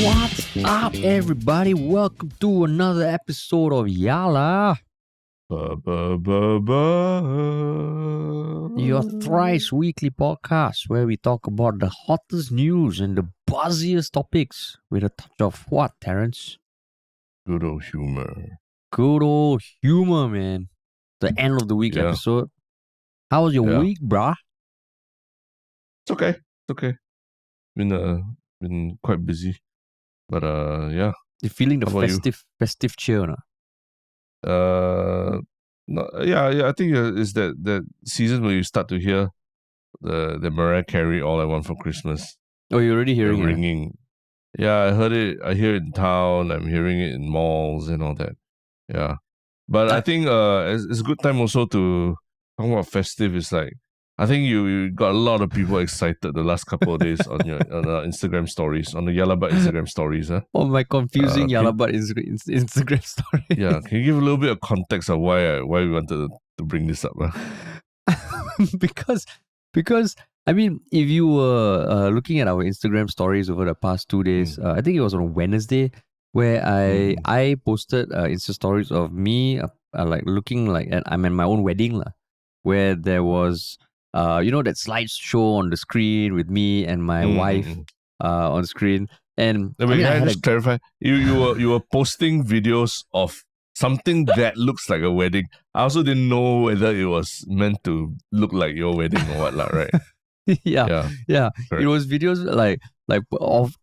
What's up, everybody? Welcome to another episode of Yala, your thrice weekly podcast where we talk about the hottest news and the buzziest topics with a touch of what, Terrence? Good old humor. Good old humor, man. The end of the week episode. How was your week, brah? It's okay. Been quite busy, but yeah. You feeling the festive cheer, no? I think it's that season where you start to hear the Mariah Carey "All I Want for Christmas." Oh, you're already hearing it? Ringing. Yeah, I heard it. I hear it in town. I'm hearing it in malls and all that. Yeah, but I think it's a good time also to talk about festive. It's like I think you got a lot of people excited the last couple of days on your Instagram stories, on the Yalabat Instagram stories. Huh? Oh, my confusing Yalabat Instagram story. Yeah, can you give a little bit of context of why we wanted to bring this up? Huh? because I mean, if you were looking at our Instagram stories over the past 2 days, I think it was on Wednesday where I posted Insta stories of me like looking like I'm at my own wedding where there was that slideshow on the screen with me and my wife on screen. And can I just clarify? You were posting videos of something that looks like a wedding. I also didn't know whether it was meant to look like your wedding or what, right? Yeah. It was videos like of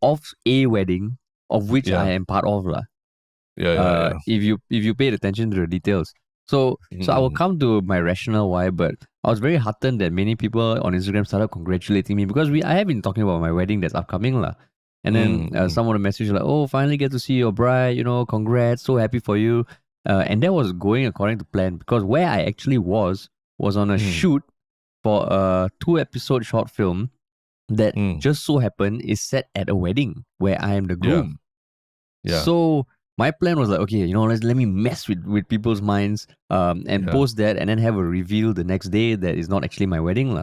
a wedding of which I am part of, Yeah. If you paid attention to the details. So I will come to my rationale why, but I was very heartened that many people on Instagram started congratulating me because I have been talking about my wedding that's upcoming, and then some of the messages like, oh, finally get to see your bride, congrats, so happy for you. And that was going according to plan because where I actually was on a shoot for a 2-episode short film that just so happened is set at a wedding where I am the groom. Yeah. So my plan was like, okay, let me mess with people's minds and post that and then have a reveal the next day that is not actually my wedding.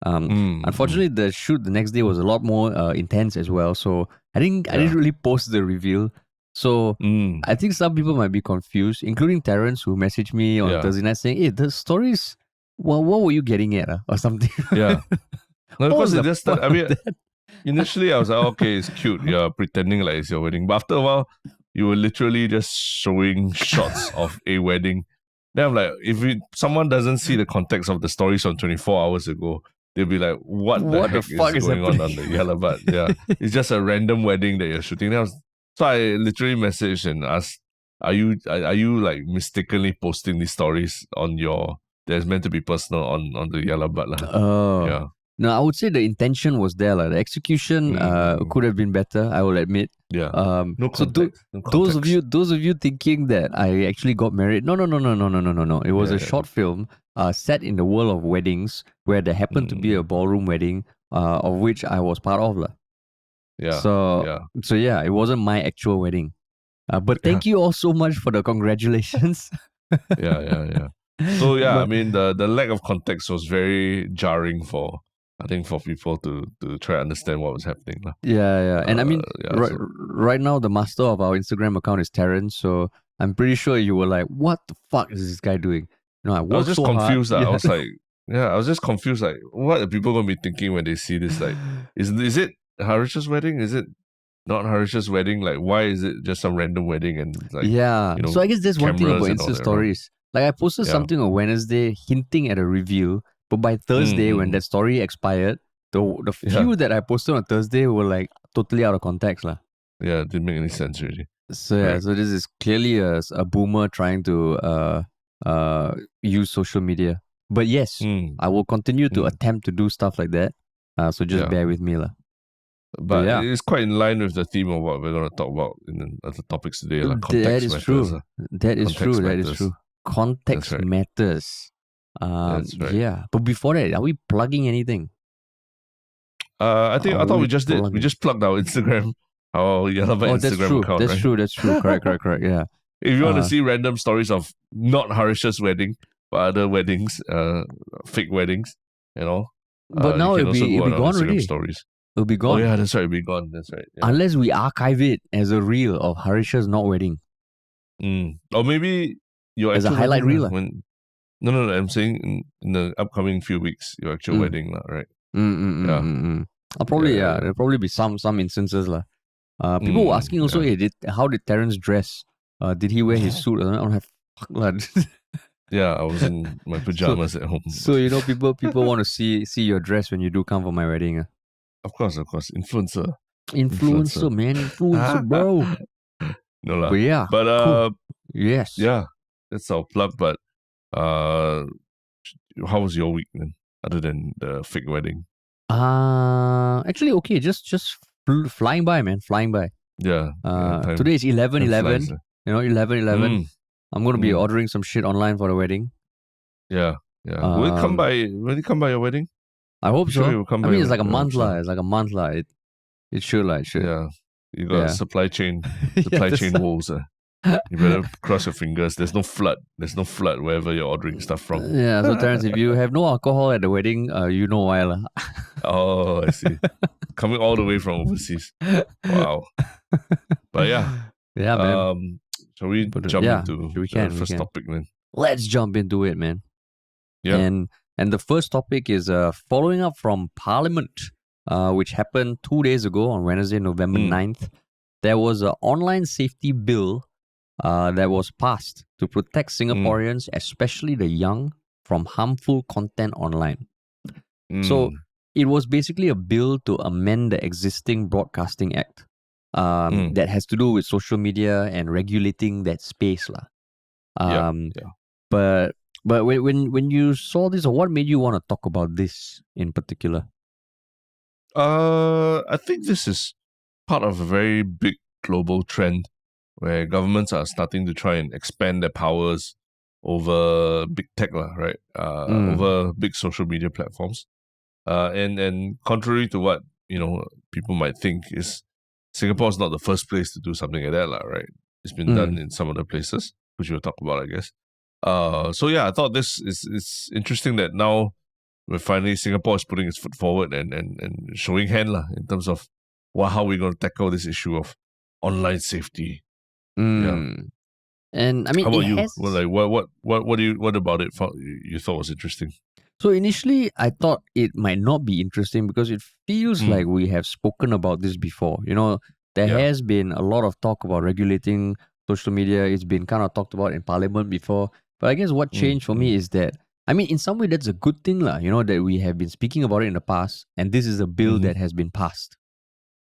Unfortunately, the shoot the next day was a lot more intense as well. So I didn't really post the reveal. So I think some people might be confused, including Terrence, who messaged me on Thursday night saying, hey, the stories, well, what were you getting at or something? Yeah. No, because it just started, I mean, initially I was like, okay, it's cute. You're pretending like it's your wedding. But after a while, you were literally just showing shots of a wedding. Then I'm like, if someone doesn't see the context of the stories from 24 hours ago, they'll be like, what the heck is going on the Yalabat? Yeah. It's just a random wedding that you're shooting. So I literally messaged and asked, are you like mistakenly posting these stories on that's meant to be personal on the Yalabat? Oh. Yeah. No, I would say the intention was there. The execution could have been better, I will admit. Yeah. No context. Those of you thinking that I actually got married, no. It was a short film set in the world of weddings where there happened to be a ballroom wedding of which I was part of. Yeah. So it wasn't my actual wedding. But thank you all so much for the congratulations. Yeah. So I mean the lack of context was very jarring for people to try to understand what was happening. Yeah. And I mean right now the master of our Instagram account is Terrence, so I'm pretty sure you were like, what the fuck is this guy doing? I was just confused. I was like, I was just confused. Like, what are people going to be thinking when they see this? Like, is it Harish's wedding? Is it not Harish's wedding? Like, why is it just some random wedding? And like, so I guess there's one thing about Insta stories. Like I posted something on Wednesday hinting at a reveal, but by Thursday when that story expired, the few that I posted on Thursday were like totally out of context. Yeah, it didn't make any sense really. So so this is clearly a boomer trying to use social media. But yes, I will continue to attempt to do stuff like that. So just bear with me. But it's quite in line with the theme of what we're going to talk about in the topics today. Like that is true. That is true. Context matters. That's right. Yeah. But before that, are we plugging anything? I thought we just did. We just plugged our Instagram. Our Instagram account. That's true. Correct. Yeah. If you want to see random stories of not Harish's wedding, but other weddings, fake weddings, But now it'll be gone already. Stories. It'll be Oh gone. yeah, that's right. It'll be gone. That's right. Yeah. Unless we archive it as a reel of Harisha's not wedding. Or maybe your As a actual highlight wedding reel. lah, when no, I'm saying in the upcoming few weeks, your actual wedding lah, right? Yeah. I'll probably Yeah. there'll probably be some instances lah. People were asking also, Yeah. hey, how did Terence dress? Did he wear his suit? I don't have fuck lah. Yeah, I was in my pajamas at home. So you know, people want to see your dress when you do come for my wedding. Of course. Influencer. Influencer, man, influencer, bro. No lah. But yeah, But cool. Yes. yeah, that's our plug. But how was your week then? Other than the fake wedding? Actually, okay, just flying by, man, flying by. Yeah. Today is 11/11. You know, 11/11. I'm gonna be ordering some shit online for the wedding. Yeah. Will it come by? Will it come by your wedding? I hope so. Sure, it will come I by mean, it's like a your month lah. wedding. It's like a month lah. It should like should. Yeah. You got supply chain Yeah, woes. You better cross your fingers. There's no flood. Wherever you're ordering stuff from. Yeah. So Terence, if you have no alcohol at the wedding, you know why lah. Oh, I see. Coming all the way from overseas. Wow. But yeah. Yeah, man. Shall we jump into the first topic then? Let's jump into it, man. Yeah. And the first topic is following up from Parliament, which happened 2 days ago on Wednesday, November 9th. There was an online safety bill that was passed to protect Singaporeans, especially the young, from harmful content online. So it was basically a bill to amend the existing Broadcasting Act that has to do with social media and regulating that space lah. But when you saw this, what made you want to talk about this in particular? I think this is part of a very big global trend where governments are starting to try and expand their powers over big tech, right? Over big social media platforms. And contrary to what people might think, is Singapore is not the first place to do something like that, right? It's been done in some other places, which we'll talk about, I guess. So yeah, I thought this is interesting that now Singapore is putting its foot forward and showing hand in terms of how we're going to tackle this issue of online safety. Yeah. And I mean, how about you? What about it you thought was interesting? So initially, I thought it might not be interesting because it feels like we have spoken about this before. You know, there has been a lot of talk about regulating social media. It's been kind of talked about in Parliament before. But I guess what changed for me is that, I mean, in some way, that's a good thing, that we have been speaking about it in the past. And this is a bill that has been passed.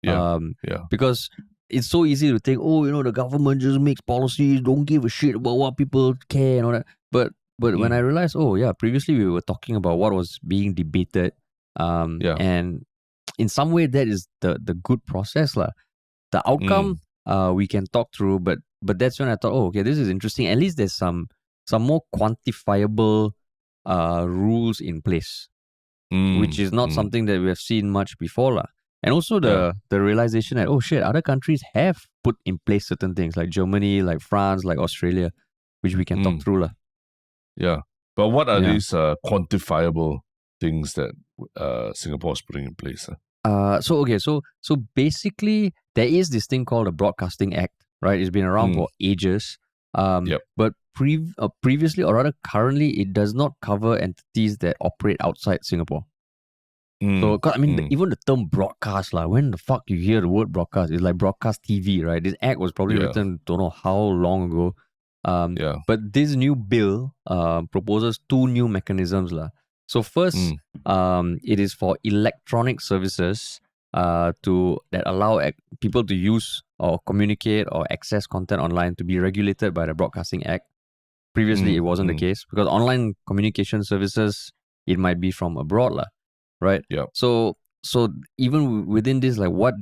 Because it's so easy to think, the government just makes policies, don't give a shit about what people care and all that. But when I realized, previously we were talking about what was being debated. And in some way, that is the good process lah. The outcome we can talk through, but that's when I thought, this is interesting. At least there's some more quantifiable rules in place, which is not something that we have seen much before lah. And also the realization that, other countries have put in place certain things like Germany, like France, like Australia, which we can talk through lah. Yeah. But what are these quantifiable things that Singapore is putting in place? So basically, there is this thing called the Broadcasting Act, right? It's been around for ages. But previously, or rather currently, it does not cover entities that operate outside Singapore. So, I mean, even the term broadcast, when the fuck you hear the word broadcast, it's like broadcast TV, right? This act was probably written, don't know how long ago. But this new bill proposes two new mechanisms lah. So first, it is for electronic services that allow people to use or communicate or access content online to be regulated by the Broadcasting Act. Previously, it wasn't the case because online communication services, it might be from abroad lah, right? So even within this, like what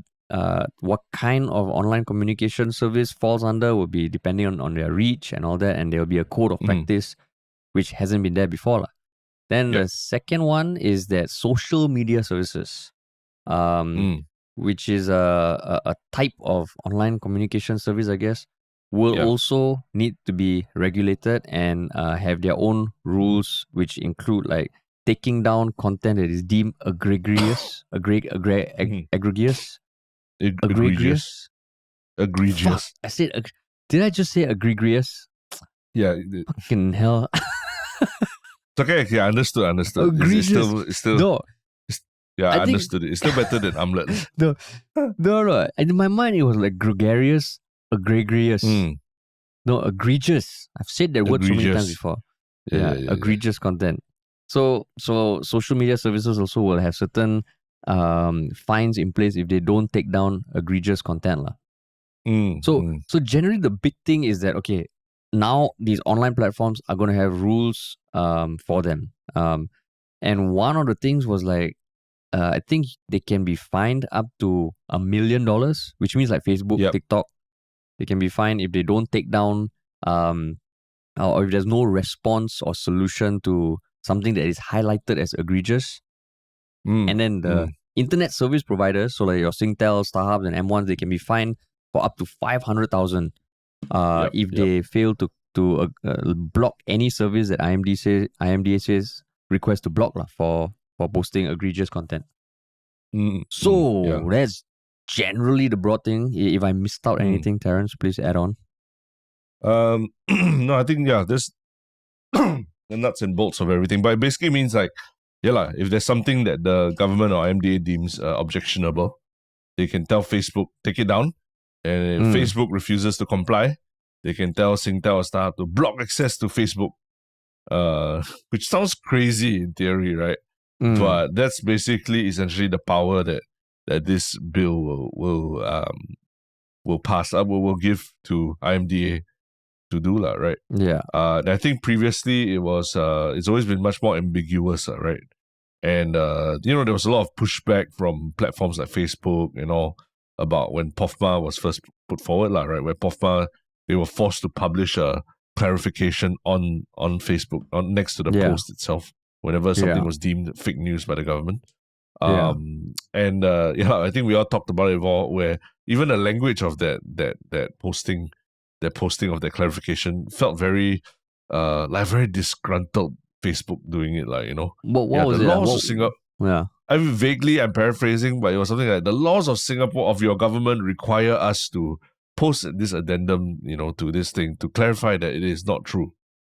kind of online communication service falls under will be depending on their reach and all that, and there will be a code of practice which hasn't been there before lah. Then the second one is that social media services, which is a type of online communication service, I guess, will also need to be regulated and have their own rules, which include like taking down content that is deemed egregious, egregious, Egregious. Fuck, I said, did I just say egregious? Yeah. Fucking hell. It's okay. Yeah, understood. Egregious. It's still. No. Yeah, I think- understood it. It's still better than omelette. No. In my mind, it was like gregarious, egregious. No, egregious. I've said that word so many times before. Yeah, egregious content. So social media services also will have certain fines in place if they don't take down egregious content. So generally the big thing is that, okay, now these online platforms are going to have rules for them. And one of the things was like, I think they can be fined up to $1 million, which means like Facebook, TikTok, they can be fined if they don't take down or if there's no response or solution to something that is highlighted as egregious. And then the internet service providers, so like your Singtel, StarHub, and M1s, they can be fined for up to 500,000 if they fail to block any service that IMDA says request to block for posting egregious content. That's generally the broad thing. If I missed out anything, Terrence, please add on. No, I think this the nuts and bolts of everything. But it basically means like, if there's something that the government or IMDA deems objectionable, they can tell Facebook, take it down. And if Facebook refuses to comply, they can tell Singtel or StarHub to block access to Facebook. Which sounds crazy in theory, right? But that's basically essentially the power that this bill will pass up, will give to IMDA to do, right? Yeah. I think previously it's always been much more ambiguous, right? And there was a lot of pushback from platforms like Facebook and all about when POFMA was first put forward, right? Where POFMA, they were forced to publish a clarification on Facebook, next to the post itself, whenever something was deemed fake news by the government. And I think we all talked about it before, where even the language of that posting of that clarification felt very very disgruntled Facebook doing it, What was the it? laws of Singapore. I'm paraphrasing, but it was something like the laws of Singapore, of your government, require us to post this addendum, to this thing to clarify that it is not true.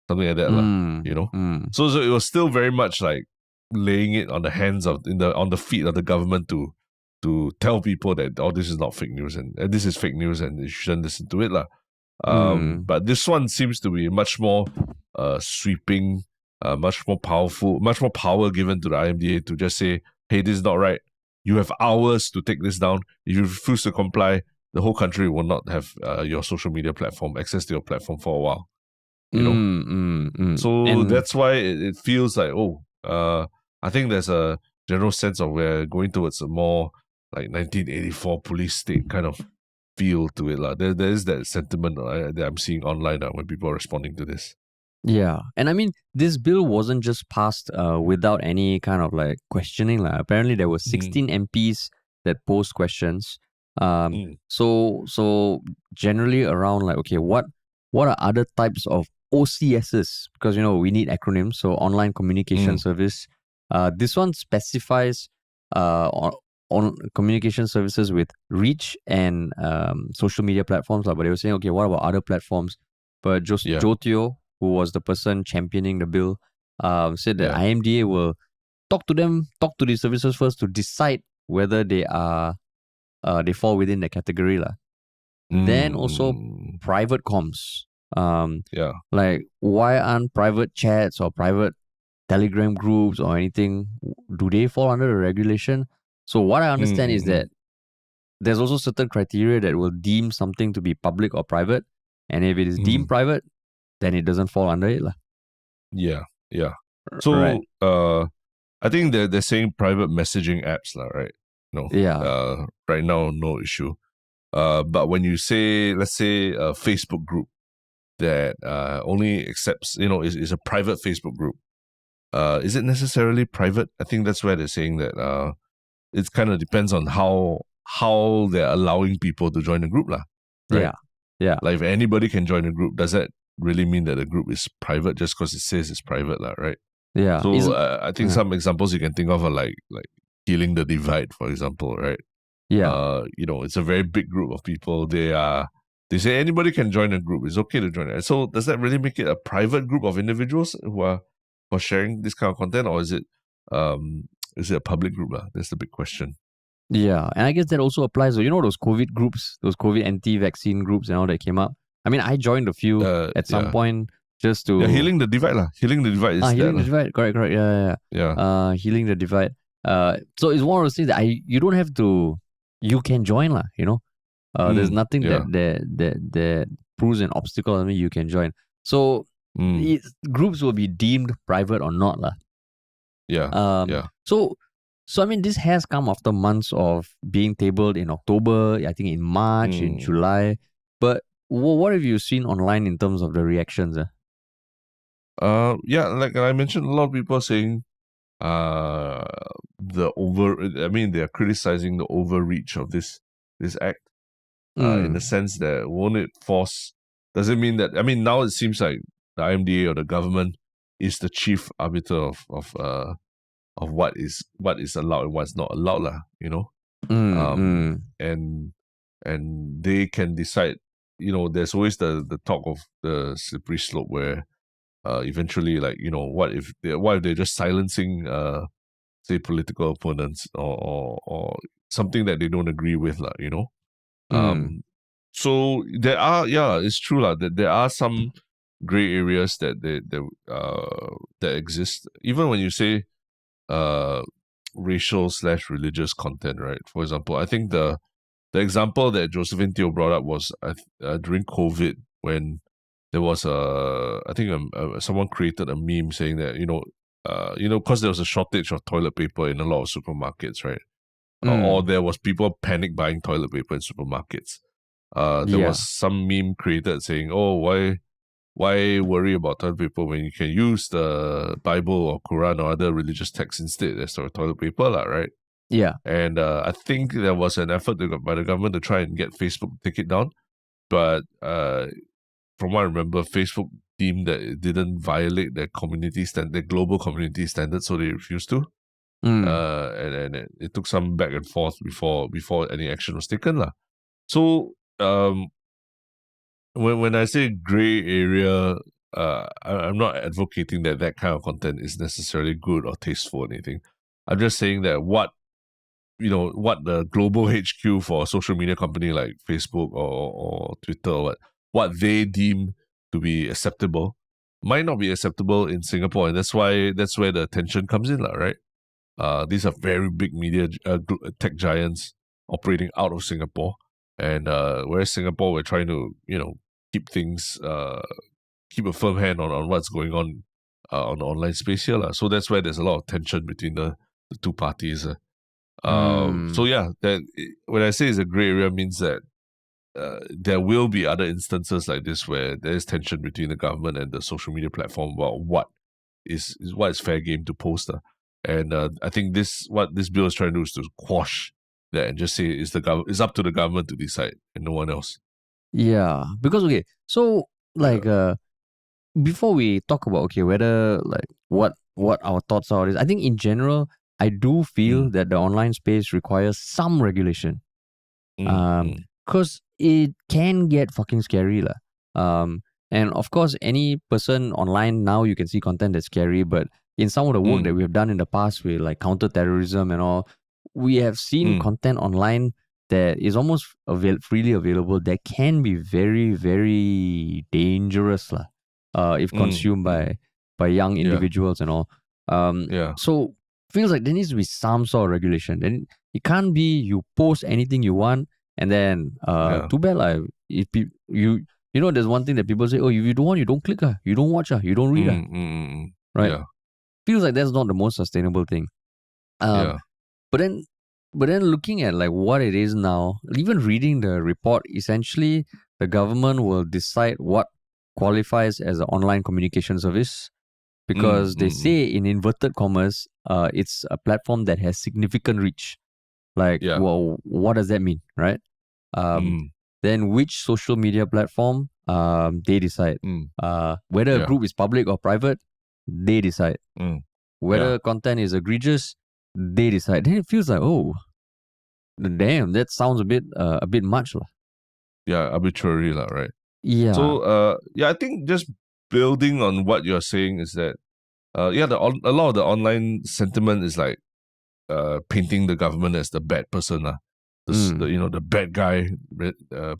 Something like that, So it was still very much like laying it on the hands of on the feet of the government to tell people that this is not fake news and this is fake news and you shouldn't listen to it, But this one seems to be much more sweeping, much more powerful, much more power given to the IMDA to just say, hey, this is not right. You have hours to take this down. If you refuse to comply, the whole country will not have your social media platform, access to your platform for a while. So that's why it feels like, I think there's a general sense of we're going towards a more like 1984 police state kind of feel to it. There is that sentiment that I'm seeing online when people are responding to this. Yeah. And I mean, this bill wasn't just passed without any kind of like questioning. Apparently, there were 16 MPs that posed questions. So generally around like, okay, what are other types of OCSs? Because, we need acronyms. So online communication service. This one specifies on communication services with reach and social media platforms. But they were saying, okay, what about other platforms? But Jotio, who was the person championing the bill, said that IMDA will talk to these services first to decide whether they fall within the category. Then also private comms. Like, why aren't private chats or private Telegram groups or anything, do they fall under the regulation? So what I understand is that there's also certain criteria that will deem something to be public or private. And if it is deemed private, then it doesn't fall under it. Yeah. So I think they're saying private messaging apps, right? No. Yeah. Right now, no issue. But when you say, let's say a Facebook group that only accepts, is a private Facebook group, is it necessarily private? I think that's where they're saying that it kind of depends on how they're allowing people to join the group, right? Yeah. Like if anybody can join a group, does that really mean that the group is private just because it says it's private, right? Yeah. So I think some examples you can think of are like Healing the Divide, for example, right? Yeah. It's a very big group of people. They say anybody can join a group. It's okay to join it. So does that really make it a private group of individuals who are sharing this kind of content, or is it a public group? That's the big question. Yeah. And I guess that also applies to, those COVID groups, those COVID anti-vaccine groups and all that came up. I mean, I joined a few at some point just to... Yeah, Healing the Divide. Healing the Divide is Healing that. the Divide. Correct. Yeah. Healing the Divide. So it's one of those things that you don't have to... You can join, there's nothing that proves an obstacle. I mean, you can join. So groups will be deemed private or not, lah. Yeah. So I mean, this has come after months of being tabled in October, I think in March, in July. But what have you seen online in terms of the reactions? Yeah, like I mentioned, a lot of people are saying they're criticizing the overreach of this act. In the sense that won't it force? Does it mean that? I mean, now it seems like the IMDA or the government is the chief arbiter of what is allowed and what's not allowed, lah. And they can decide. There's always the talk of the slippery slope where eventually, like, what if they're just silencing say political opponents or something that they don't agree with, lah. So there are, it's true, lah, that there are some gray areas that exist. Even when you say racial/religious content, right? For example, I think the example that Josephine Teo brought up was during COVID, when there was someone created a meme saying that because there was a shortage of toilet paper in a lot of supermarkets, right? Or there was people panic buying toilet paper in supermarkets. There was some meme created saying, "Oh, why worry about toilet paper when you can use the Bible or Quran or other religious texts instead as toilet paper, lah, right?" Yeah. And I think there was an effort by the government to try and get Facebook to take it down, but from what I remember, Facebook deemed that it didn't violate their global community standards, so they refused to. And it took some back and forth before any action was taken, lah. So when I say gray area, I'm not advocating that kind of content is necessarily good or tasteful or anything. I'm just saying that what the global HQ for a social media company like Facebook or Twitter or what they deem to be acceptable might not be acceptable in Singapore, and that's where the tension comes in, right? These are very big media tech giants operating out of Singapore, and whereas Singapore, we're trying to keep things, keep a firm hand on what's going on the online space here, lah. So that's where there's a lot of tension between the two parties. So yeah, that when I say it's a gray area, means that there will be other instances like this where there is tension between the government and the social media platform about what is fair game to post. And I think what this bill is trying to do is to quash that and just say it's up to the government to decide and no one else. Yeah, because so before we talk about whether like what our thoughts are on this, I think in general I do feel that the online space requires some regulation. Because it can get fucking scary, lah. And of course, any person online now, you can see content that's scary, but in some of the work that we have done in the past with like counterterrorism and all, we have seen content online that is almost freely available that can be very, very dangerous, lah. If consumed by young individuals and all. So feels like there needs to be some sort of regulation. Then it can't be you post anything you want and then too bad, like if there's one thing that people say, oh, if you don't want, you don't click, you don't watch, you don't read, right? Yeah. Feels like that's not the most sustainable thing. But then looking at like what it is now, even reading the report, essentially the government will decide what qualifies as an online communication service, because they say in inverted commas, it's a platform that has significant reach. Like, well, what does that mean, right? Then which social media platform, they decide. Whether a group is public or private, they decide. Whether content is egregious, they decide. Then it feels like, oh, damn, that sounds a bit much, lah. Yeah, arbitrary, lah, right? Yeah. So, I think just building on what you're saying is that, a lot of the online sentiment is like painting the government as the bad person, the bad guy,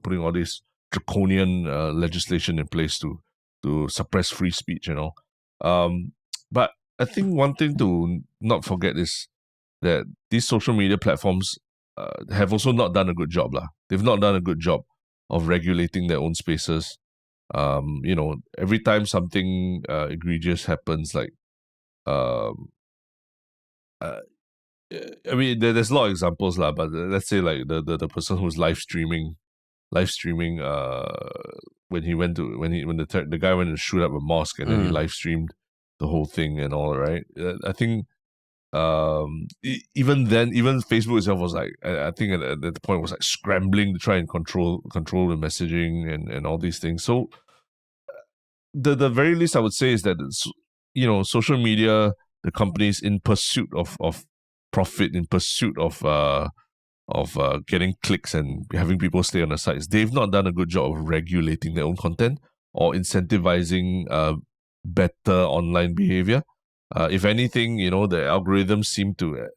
putting all this draconian legislation in place to suppress free speech, But I think one thing to not forget is that these social media platforms have also not done a good job, lah. They've not done a good job of regulating their own spaces. Every time something egregious happens, like I mean, there's a lot of examples, lah. But let's say like the person who's live streaming, when the guy went to shoot up a mosque and then he live streamed the whole thing and all, right? I think even then, even Facebook itself was like, I think at the point was like scrambling to try and control the messaging and all these things. So the very least I would say is that social media, the companies in pursuit of profit, in pursuit of getting clicks and having people stay on the sites, they've not done a good job of regulating their own content or incentivizing better online behavior. If anything, the algorithms seem to,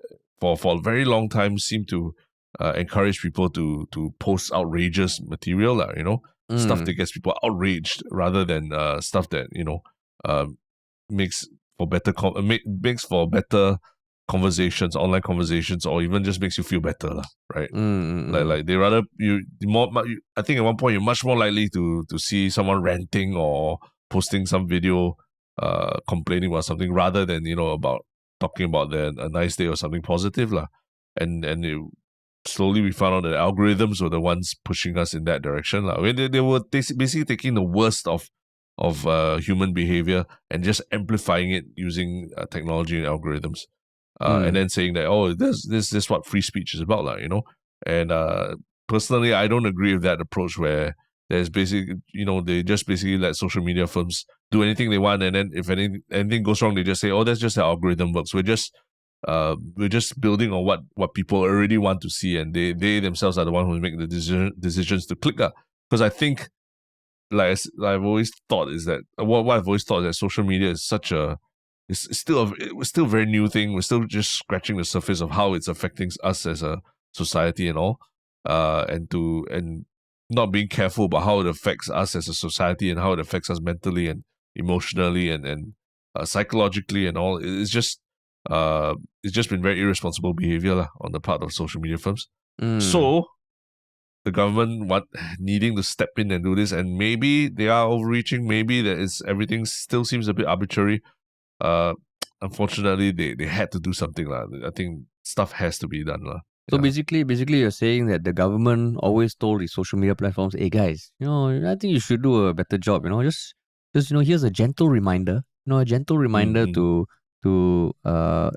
for a very long time, seem to encourage people to post outrageous material, stuff that gets people outraged rather than stuff that makes for better conversations, online conversations, or even just makes you feel better, right? Like they rather I think at one point you're much more likely to see someone ranting or posting some video complaining about something rather than about talking about a nice day or something positive, and slowly we found out that algorithms were the ones pushing us in that direction, I mean, they were basically taking the worst of human behavior and just amplifying it using technology and algorithms. And then saying that, oh, this is what free speech is about, And personally, I don't agree with that approach where there's basically, they just basically let social media firms do anything they want, and then if anything goes wrong, they just say, oh, that's just how algorithm works. We're just building on what people already want to see, and they themselves are the one who make the decisions to click. Because I think, like I've always thought, is that what I've always thought is that social media is such a it's still a very new thing. We're still just scratching the surface of how it's affecting us as a society and all, and not being careful about how it affects us as a society and how it affects us mentally and emotionally and psychologically and all. It's just been very irresponsible behavior on the part of social media firms. So the government needing to step in and do this, and maybe they are overreaching. Maybe everything still seems a bit arbitrary. Unfortunately, they had to do something. I think stuff has to be done. So basically you're saying that the government always told the social media platforms, hey guys, I think you should do a better job, just here's a gentle reminder, to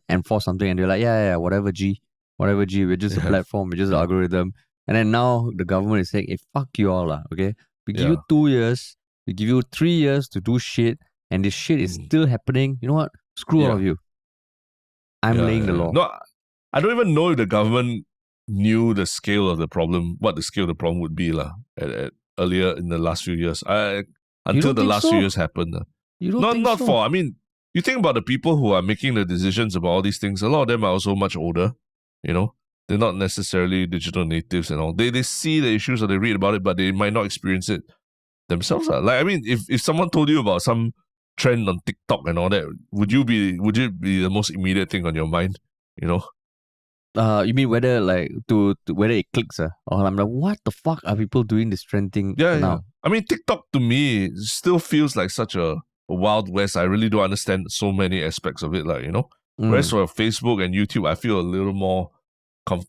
enforce something, and they're like, yeah, whatever G, we're just a platform, we're just an algorithm. And then now the government is saying, hey, fuck you all, okay? We give you 2 years, we give you 3 years to do shit, and this shit is still happening. You know what? Screw all of you. I'm laying the law. No, I don't even know if the government knew the scale of the problem, what the scale of the problem would be earlier in the last few years. Until the last few years happened. You don't think so? I mean, you think about the people who are making the decisions about all these things, a lot of them are also much older, They're not necessarily digital natives and all. They see the issues or they read about it, but they might not experience it themselves. Like, I mean, if someone told you about some trend on TikTok and all that, would it be the most immediate thing on your mind? You mean whether whether it clicks, or I'm like, what the fuck are people doing this trend thing now? Yeah. I mean, TikTok to me still feels like such a wild west. I really don't understand so many aspects of it, Whereas for Facebook and YouTube, I feel a little more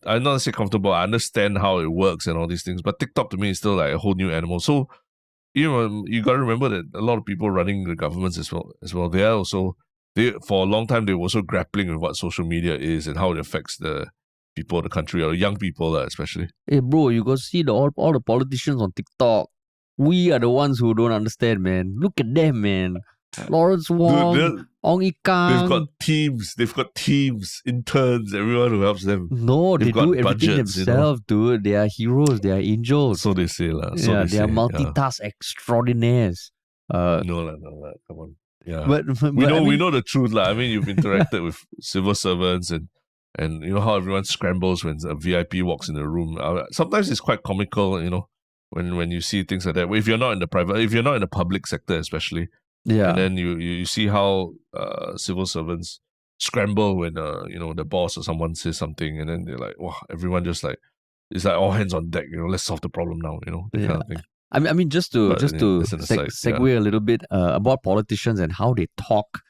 I'm not say comfortable. I understand how it works and all these things, but TikTok to me is still like a whole new animal. So, you got to remember that a lot of people running the governments as well. For a long time, they were also grappling with what social media is and how it affects the people of the country, or young people especially. Hey bro, you go see all the politicians on TikTok. We are the ones who don't understand, man. Look at them, man. Lawrence Wong, Ong They've got Ikang. teams, interns, everyone who helps them. No, They've they got do everything budgets, themselves, dude. They are heroes. They are angels. So they say, lah. So Yeah, they they are say. multitask extraordinaires. No, lah. Come on. Yeah. But We I know mean, the truth, lah. I mean, you've interacted with civil servants and you know how everyone scrambles when a VIP walks in the room. Sometimes it's quite comical, when you see things like that. If you're not in the public sector, especially, yeah, and then you see how civil servants scramble when the boss or someone says something, and then they're like, wow, everyone just like it's like all hands on deck. Let's solve the problem now. That yeah. kind of thing. I mean, just to But that's an aside. segue a little bit about politicians and how they talk.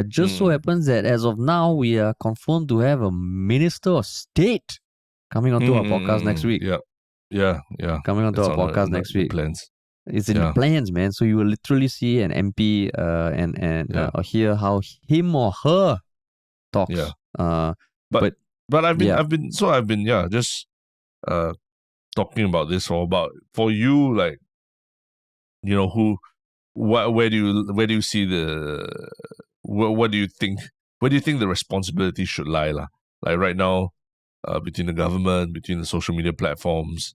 Just so Mm. happens that as of now, we are confirmed to have a minister of state coming onto our podcast next week. Yeah. Coming onto our podcast next week. Plans. It's in the plans, man. So you will literally see an MP or hear how him or her talks. Yeah. But I've been just talking about this for you, like, where do you see what do you think where do you think the responsibility should lie, lah? Like right now, between the government, between the social media platforms,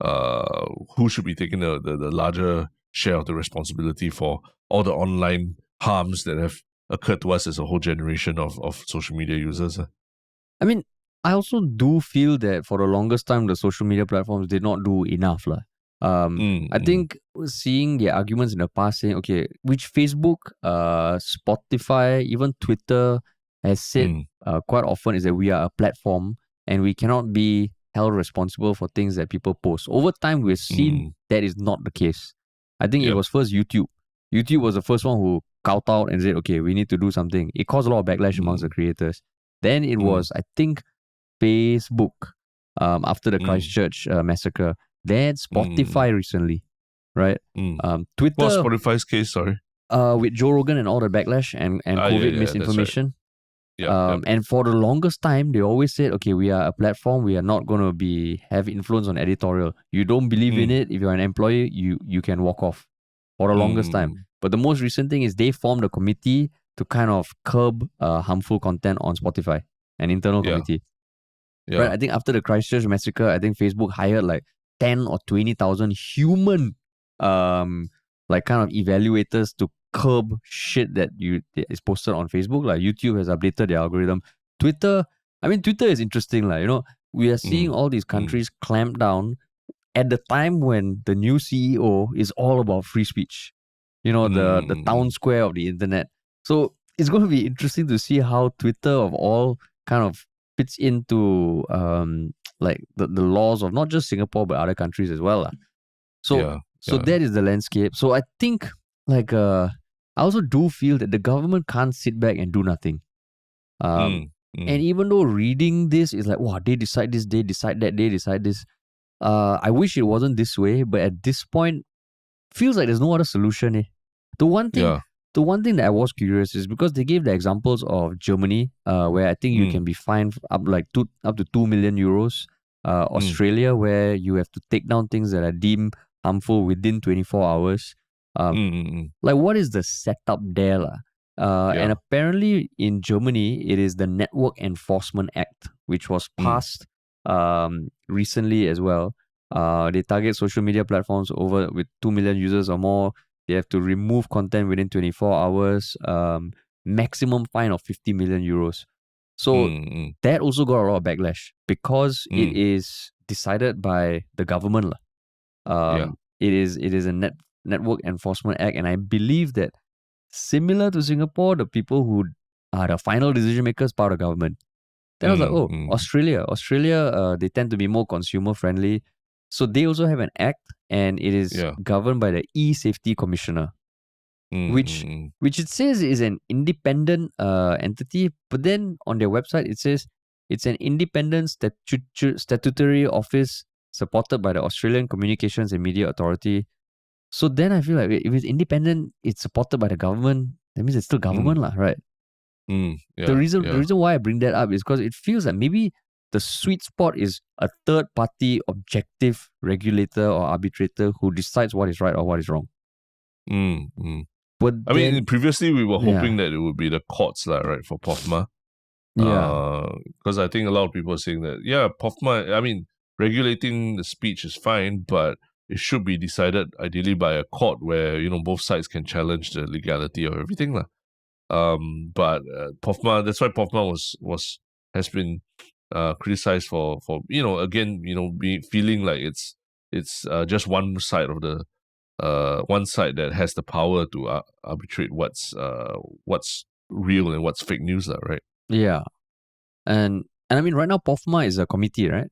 who should be taking the larger share of the responsibility for all the online harms that have occurred to us as a whole generation of social media users? I mean, I also do feel that for the longest time, the social media platforms did not do enough, lah. I think seeing the arguments in the past saying, okay, which Facebook, Spotify, even Twitter has said quite often is that we are a platform and we cannot be held responsible for things that people post. Over time, we've seen that is not the case. I think it was first YouTube. YouTube was the first one who cowed out and said, okay, we need to do something. It caused a lot of backlash amongst the creators. Then it was, I think, Facebook after the Christchurch massacre. Then Spotify recently, right? Twitter. What's Spotify's case? Sorry. With Joe Rogan and all the backlash and COVID misinformation. Right. And for the longest time, they always said, okay, we are a platform. We are not going to have influence on editorial. You don't believe in it. If you're an employee, you can walk off for the longest time. But the most recent thing is they formed a committee to kind of curb harmful content on Spotify, an internal committee. Yeah. Right? I think after the Christchurch massacre, I think Facebook hired like 10 or 20,000 human like kind of evaluators to curb shit that is posted on Facebook. Like YouTube has updated their algorithm. Twitter is interesting. Like, we are seeing all these countries clamp down at the time when the new CEO is all about free speech. The town square of the internet. So it's going to be interesting to see how Twitter of all kind of fits into like the laws of not just Singapore but other countries as well. So that is the landscape. So I think like I also do feel that the government can't sit back and do nothing. And even though reading this is like, wow, they decide this, they decide that, they decide this. I wish it wasn't this way, but at this point, feels like there's no other solution. The one thing that I was curious is because they gave the examples of Germany, where I think you can be fined up to 2 million euros. Australia, where you have to take down things that are deemed harmful within 24 hours. Like, what is the setup there? And apparently in Germany, it is the Network Enforcement Act, which was passed recently as well. They target social media platforms with 2 million users or more. They have to remove content within 24 hours. Maximum fine of 50 million euros. So that also got a lot of backlash because it is decided by the government. It is a Network Enforcement Act, and I believe that similar to Singapore, the people who are the final decision makers part of government. Then I was like, Australia, they tend to be more consumer friendly. So they also have an act, and it is governed by the E-Safety Commissioner, which it says is an independent entity. But then on their website, it says it's an independent statutory office supported by the Australian Communications and Media Authority. So then I feel like if it's independent, it's supported by the government, that means it's still government, right? The reason why I bring that up is because it feels like maybe the sweet spot is a third party objective regulator or arbitrator who decides what is right or what is wrong. But I mean, previously we were hoping yeah. that it would be the courts, right, for POFMA. Yeah. Because I think a lot of people are saying that, yeah, POFMA, I mean, regulating the speech is fine, but it should be decided ideally by a court where, you know, both sides can challenge the legality of everything. But POFMA, that's why POFMA has been criticized for, you know, again, you know, feeling like it's just one side of the one side that has the power to arbitrate what's real and what's fake news, right? Yeah. And I mean, right now, POFMA is a committee, right?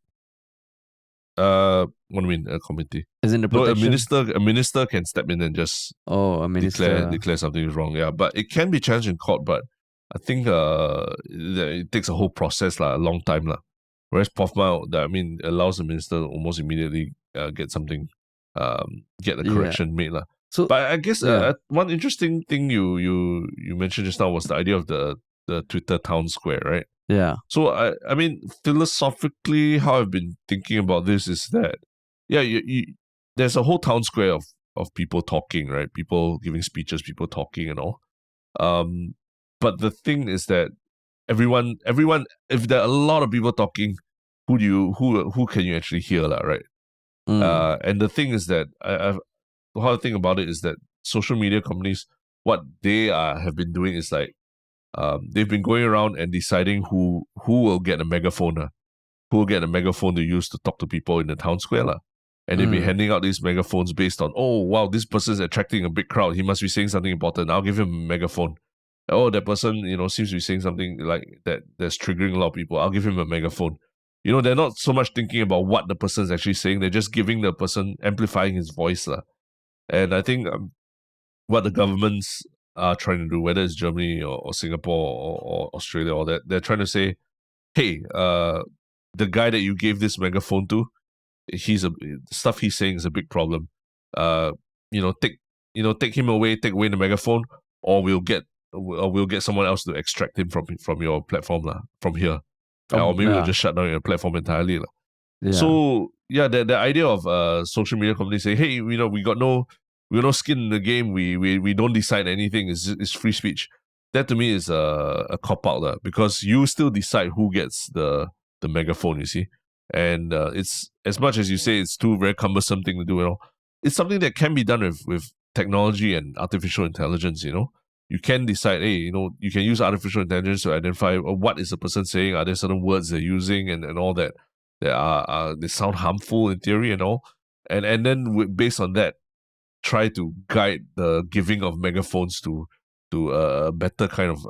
What do you mean a committee? As in the No, protection. a minister can step in and just A minister. declare something is wrong. Yeah, but it can be challenged in court. But I think it takes a whole process, a long time, Whereas POFMA, I mean, allows the minister to almost immediately get something, get a correction made, So, But I guess one interesting thing you mentioned just now was the idea of the Twitter town square, right? yeah. So I mean, philosophically, how I've been thinking about this is that, yeah, there's a whole town square of people talking, right? People giving speeches, people talking and all. But the thing is that everyone, if there are a lot of people talking, who can you actually hear, right? And the thing is that how I think about it is that social media companies, what they have been doing is like, they've been going around and deciding who will get a megaphone, who will get a megaphone to use to talk to people in the town square, and they've been handing out these megaphones based on, oh wow, this person is attracting a big crowd. He must be saying something important. I'll give him a megaphone. Oh, that person, you know, seems to be saying something like that that's triggering a lot of people. I'll give him a megaphone. You know, they're not so much thinking about what the person is actually saying. They're just giving the person, amplifying his voice, And I think what the governments are trying to do, whether it's Germany or Singapore or Australia or that, they're trying to say, hey, the guy that you gave this megaphone to, stuff he's saying is a big problem. Take him away, take away the megaphone, or we'll get someone else to extract him from your platform, from here. Or maybe we'll just shut down your platform entirely. Yeah. So yeah, the idea of social media companies say, hey, you know, we got no skin in the game. We don't decide anything. It's free speech. That to me is a cop out, because you still decide who gets the megaphone. You see, and it's, as much as you say it's too very cumbersome thing to do. You know, it's something that can be done with technology and artificial intelligence. You know, you can decide, hey, you know, you can use artificial intelligence to identify what is the person saying. Are there certain words they're using and all that they sound harmful in theory and all, and then based on that, try to guide the giving of megaphones to a better kind of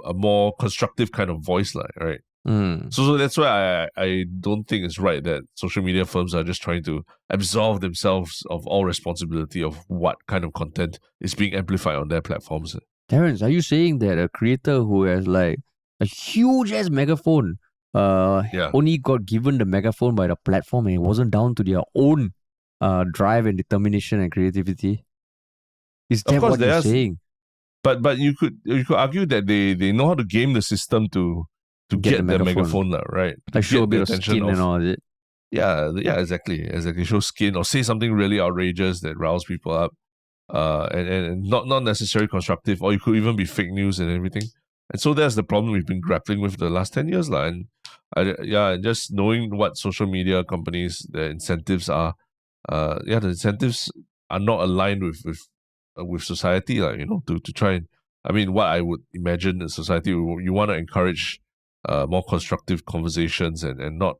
a more constructive kind of voice, right? So that's why I don't think it's right that social media firms are just trying to absolve themselves of all responsibility of what kind of content is being amplified on their platforms. Terrence, are you saying that a creator who has like a huge ass megaphone only got given the megaphone by the platform and it wasn't down to their own drive and determination and creativity? Is that what you're saying? But you could argue that they know how to game the system to get the megaphone, right? Like show a bit of skin and all, is it? Yeah, exactly. Show skin or say something really outrageous that rouse people up, and not necessarily constructive, or you could even be fake news and everything. And so that's the problem we've been grappling with the last 10 years, and just knowing what social media companies, the incentives are, the incentives are not aligned with society, you know, to try and, I mean, what I would imagine in society, you want to encourage more constructive conversations and not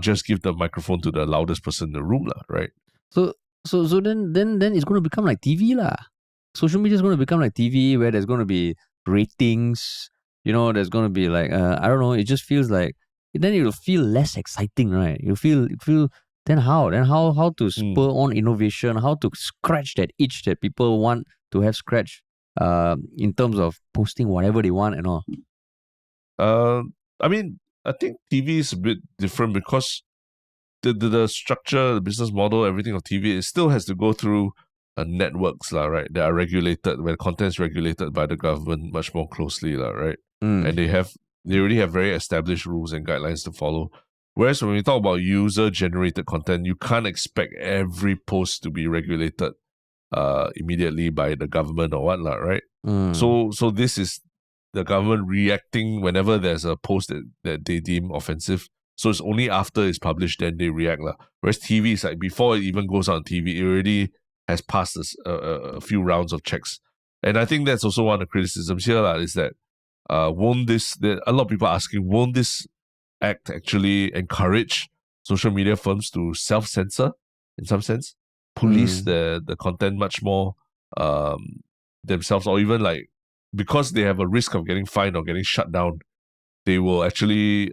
just give the microphone to the loudest person in the room, right? So then it's going to become like TV lah. Social media is going to become like TV, where there's going to be ratings. You know, there's going to be like I don't know. It just feels like then it'll feel less exciting, right? You feel then how to spur on innovation? How to scratch that itch that people want to have scratched? In terms of posting whatever they want and all. I mean, I think TV is a bit different because the structure, the business model, everything of TV, it still has to go through networks, right? They are regulated, where content is regulated by the government much more closely, right? And they already have very established rules and guidelines to follow. Whereas when we talk about user-generated content, you can't expect every post to be regulated immediately by the government or whatnot, right? Mm. So this is the government reacting whenever there's a post that they deem offensive. So it's only after it's published then they react. Whereas TV is like before it even goes on TV, it already has passed a few rounds of checks. And I think that's also one of the criticisms here is that won't this, a lot of people are asking, won't this act actually encourage social media firms to self-censor in some sense, police the content much more themselves, or even like because they have a risk of getting fined or getting shut down, they will actually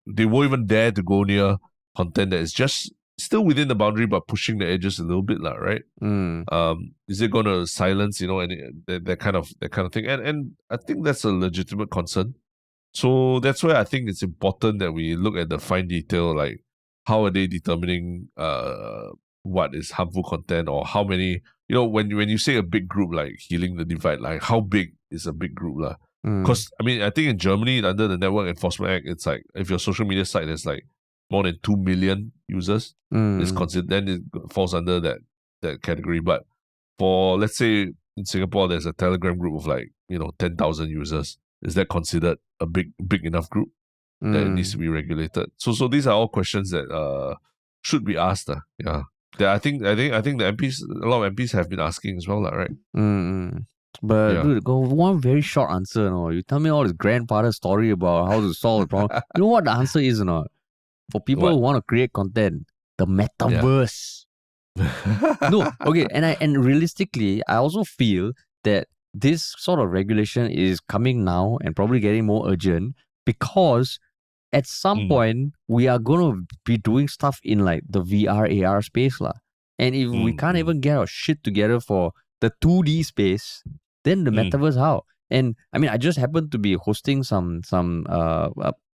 they won't even dare to go near content that is just still within the boundary but pushing the edges a little bit, right? Is it going to silence, that kind of thing? And I think that's a legitimate concern. So that's why I think it's important that we look at the fine detail, like how are they determining what is harmful content, or how many, when you say a big group like Healing the Divide, like how big is a big group? Because I mean, I think in Germany, under the Network Enforcement Act, it's like if your social media site has like more than 2 million users, it's considered, then it falls under that category. But for, let's say in Singapore, there's a Telegram group of like 10,000 users. Is that considered a big enough group that it needs to be regulated? So these are all questions that should be asked. Yeah, that I think the MPs, a lot of MPs have been asking as well, right? But dude, go one very short answer. You tell me all this grandfather story about how to solve the problem. You know what the answer is, or not? For people who want to create content, the metaverse. No, okay, and realistically, I also feel that this sort of regulation is coming now and probably getting more urgent because at some point we are going to be doing stuff in like the VR AR space lah. And if we can't even get our shit together for the 2D space, then the metaverse how? And I mean, I just happened to be hosting some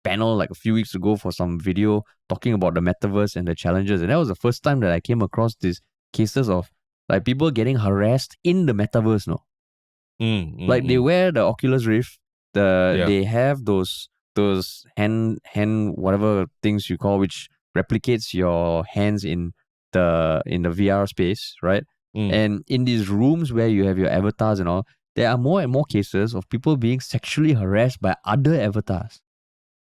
panel like a few weeks ago for some video talking about the metaverse and the challenges, and that was the first time that I came across these cases of like people getting harassed in the metaverse. Like they wear the Oculus Rift, they have those hand whatever things you call, which replicates your hands in the VR space, right? And in these rooms where you have your avatars and all, there are more and more cases of people being sexually harassed by other avatars.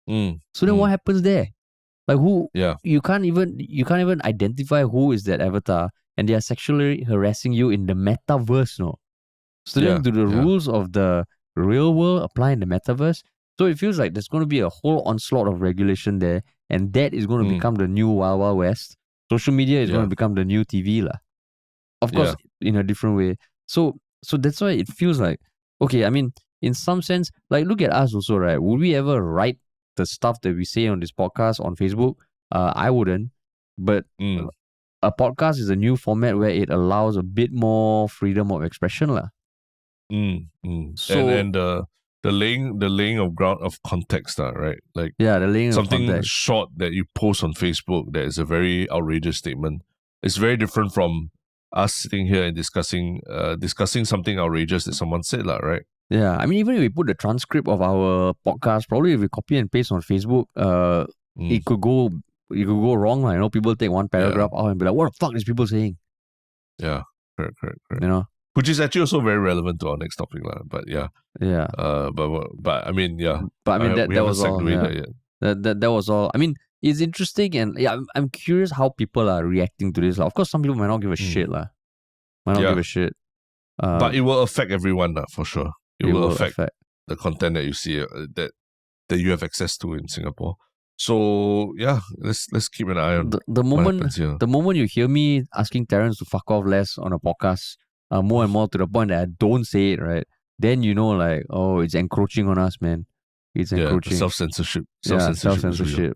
So then what happens there? Like who? You can't even identify who is that avatar, and they are sexually harassing you in the metaverse, no? So then do the rules of the real world apply in the metaverse? So it feels like there's going to be a whole onslaught of regulation there, and that is going to become the new Wild Wild West. Social media is going to become the new TV lah. Of course, in a different way. So that's why it feels like, okay, I mean, in some sense, like look at us also, right? Would we ever write the stuff that we say on this podcast on Facebook? I wouldn't. But a podcast is a new format where it allows a bit more freedom of expression lah. So and the laying of ground of context, right? Like the laying something of context. short that you post on Facebook that is a very outrageous statement. It's very different from us sitting here and discussing something outrageous that someone said, right? Yeah, I mean, even if we put the transcript of our podcast, probably if we copy and paste on Facebook, it could go wrong. People take one paragraph out and be like, "What the fuck is people saying?" Yeah, correct. Which is actually also very relevant to our next topic, but yeah. But I mean, But I mean, that was all. That was all. I mean, it's interesting, and I'm curious how people are reacting to this. Of course, some people might not give a shit, Might not give a shit. But it will affect everyone, for sure. It will affect the content that you see that you have access to in Singapore. So yeah, let's keep an eye on the what happens here. The moment you hear me asking Terrence to fuck off less on a podcast, more and more to the point that I don't say it, right? Then like, oh, it's encroaching on us, man. It's encroaching. Self-censorship. Self-censorship.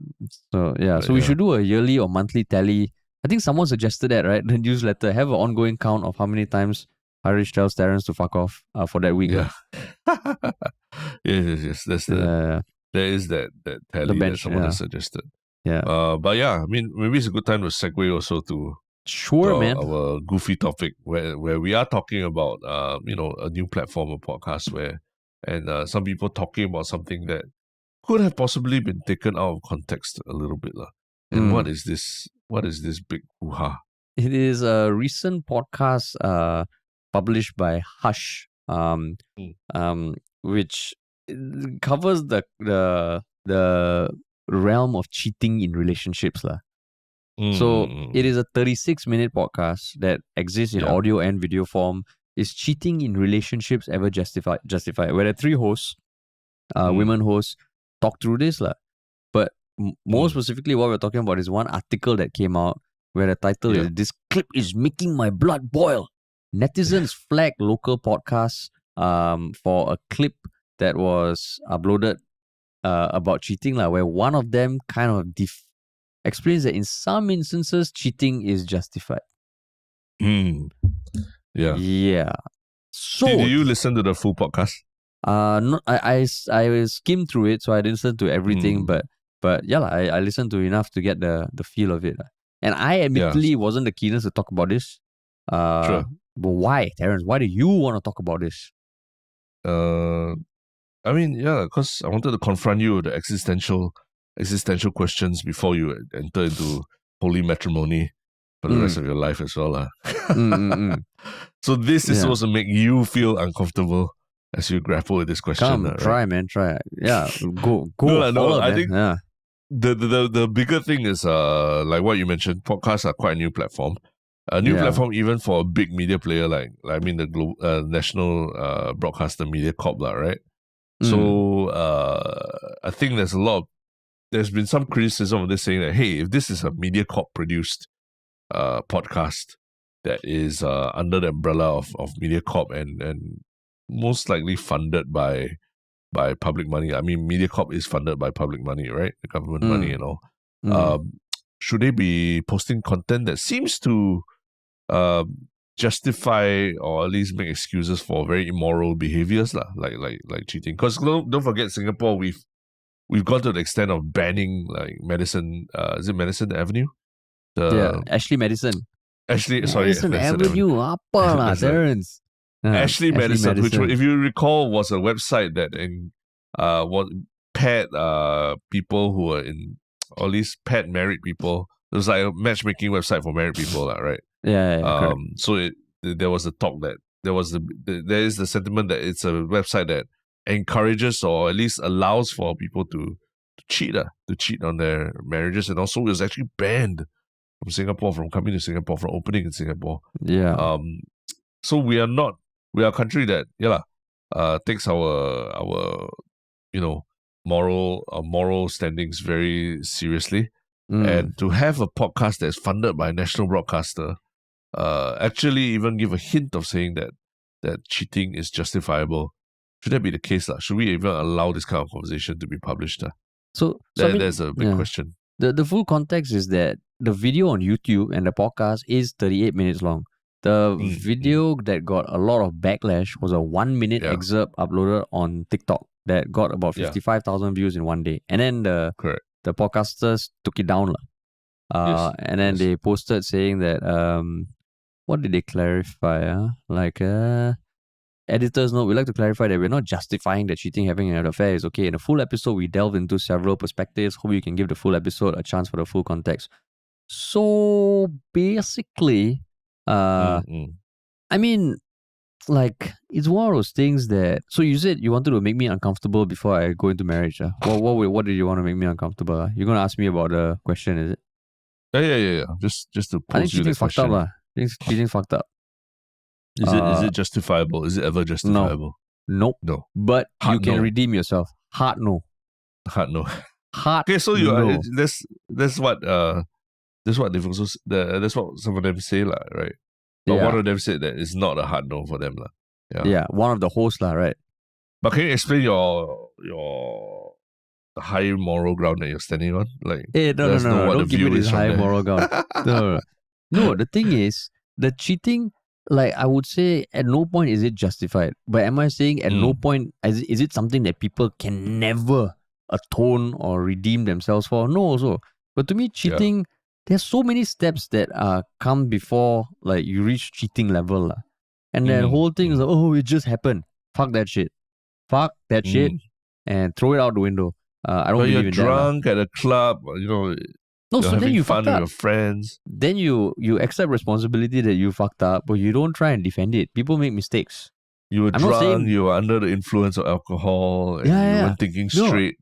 So we should do a yearly or monthly tally. I think someone suggested that, right? The newsletter, have an ongoing count of how many times Harish tells Terrence to fuck off for that week. Yeah. Yes. That's there is that tally the bench, that someone has suggested. Yeah. But yeah, I mean, maybe it's a good time to segue also to our goofy topic where we are talking about a new platform, a podcast and some people talking about something that could have possibly been taken out of context a little bit. And what is this big hoo-ha? It is a recent podcast published by Hush, which covers the realm of cheating in relationships, lah. So it is a 36-minute podcast that exists in audio and video form. Is cheating in relationships ever justified? Where the three hosts, women hosts, talk through this, lah. But more specifically, what we're talking about is one article that came out where the title is "This clip is making my blood boil." Netizens flag local podcasts for a clip that was uploaded about cheating, lah, where one of them kind of explains that in some instances cheating is justified. Yeah. Yeah. So did you listen to the full podcast? No, I skimmed through it, so I didn't listen to everything, but yeah, I listened to enough to get the feel of it. And I admittedly wasn't the keenest to talk about this. Sure. But why, Terence? Why do you want to talk about this? I mean, yeah, because I wanted to confront you with the existential questions before you enter into holy matrimony for the rest of your life as well. So this is supposed to make you feel uncomfortable as you grapple with this question. Come, try, man, try. Yeah, go. No, I man. think the bigger thing is like what you mentioned, podcasts are quite a new platform. A new platform even for a big media player like the national broadcaster MediaCorp, right? So I think there's been some criticism of this, saying that, hey, if this is a MediaCorp produced podcast that is under the umbrella of MediaCorp and most likely funded by public money. I mean, MediaCorp is funded by public money, right? The government money and all. Should they be posting content that seems to justify or at least make excuses for very immoral behaviors, like cheating? Because don't forget, Singapore, we've gone to the extent of banning like Madison. Is it Madison Avenue? Ashley Madison. Madison Avenue. Apa lah, Terence. Ashley Madison, which, if you recall, was a website that paired people who were in, or at least paired married people. It was like a matchmaking website for married people, right? Yeah. So there was a talk that there is the sentiment that it's a website that encourages or at least allows for people to cheat on their marriages, and also it was actually banned from Singapore, from coming to Singapore, from opening in Singapore. Yeah. So we are a country that takes our moral standings very seriously. And to have a podcast that's funded by a national broadcaster actually even give a hint of saying that cheating is justifiable. Should that be the case? Should we even allow this kind of conversation to be published? So there's a big question. The full context is that the video on YouTube and the podcast is 38 minutes long. The video that got a lot of backlash was a 1-minute excerpt uploaded on TikTok that got about 55,000 views in one day. And then the podcasters took it down. And then they posted saying that, what did they clarify? Editor's note, we'd like to clarify that we're not justifying that cheating, having an affair is okay. In the full episode, we delve into several perspectives. Hope you can give the full episode a chance for the full context. So basically, I mean, like, it's one of those things that. So you said you wanted to make me uncomfortable before I go into marriage. What did you want to make me uncomfortable? You're gonna ask me about the question, is it? Yeah. Just to pose I think you the question. Fucked up, I think cheating's fucked up. Is it justifiable? Is it ever justifiable? No. No. But you can redeem yourself. Hard no. Okay, so no. that's what they've also that's what some of them say, right? But one of them said that it's not a hard no for them, Yeah, one of the hosts, right? But can you explain your high moral ground that you're standing on? Like, no. Don't give me this high moral ground. No, the thing is, the cheating, like, I would say at no point is it justified. But am I saying at no point is it something that people can never atone or redeem themselves for? No, also. But to me, cheating, there's so many steps that come before like you reach cheating level. And that whole thing is like, oh, it just happened. Fuck that shit. And throw it out the window. I don't believe in that. You're drunk at a club, No, You're so then having you fun fucked with up. your friends. Then you accept responsibility that you fucked up, but you don't try and defend it. People make mistakes. You were I'm not drunk, saying you were under the influence of alcohol, and yeah, you yeah. weren't thinking No, straight.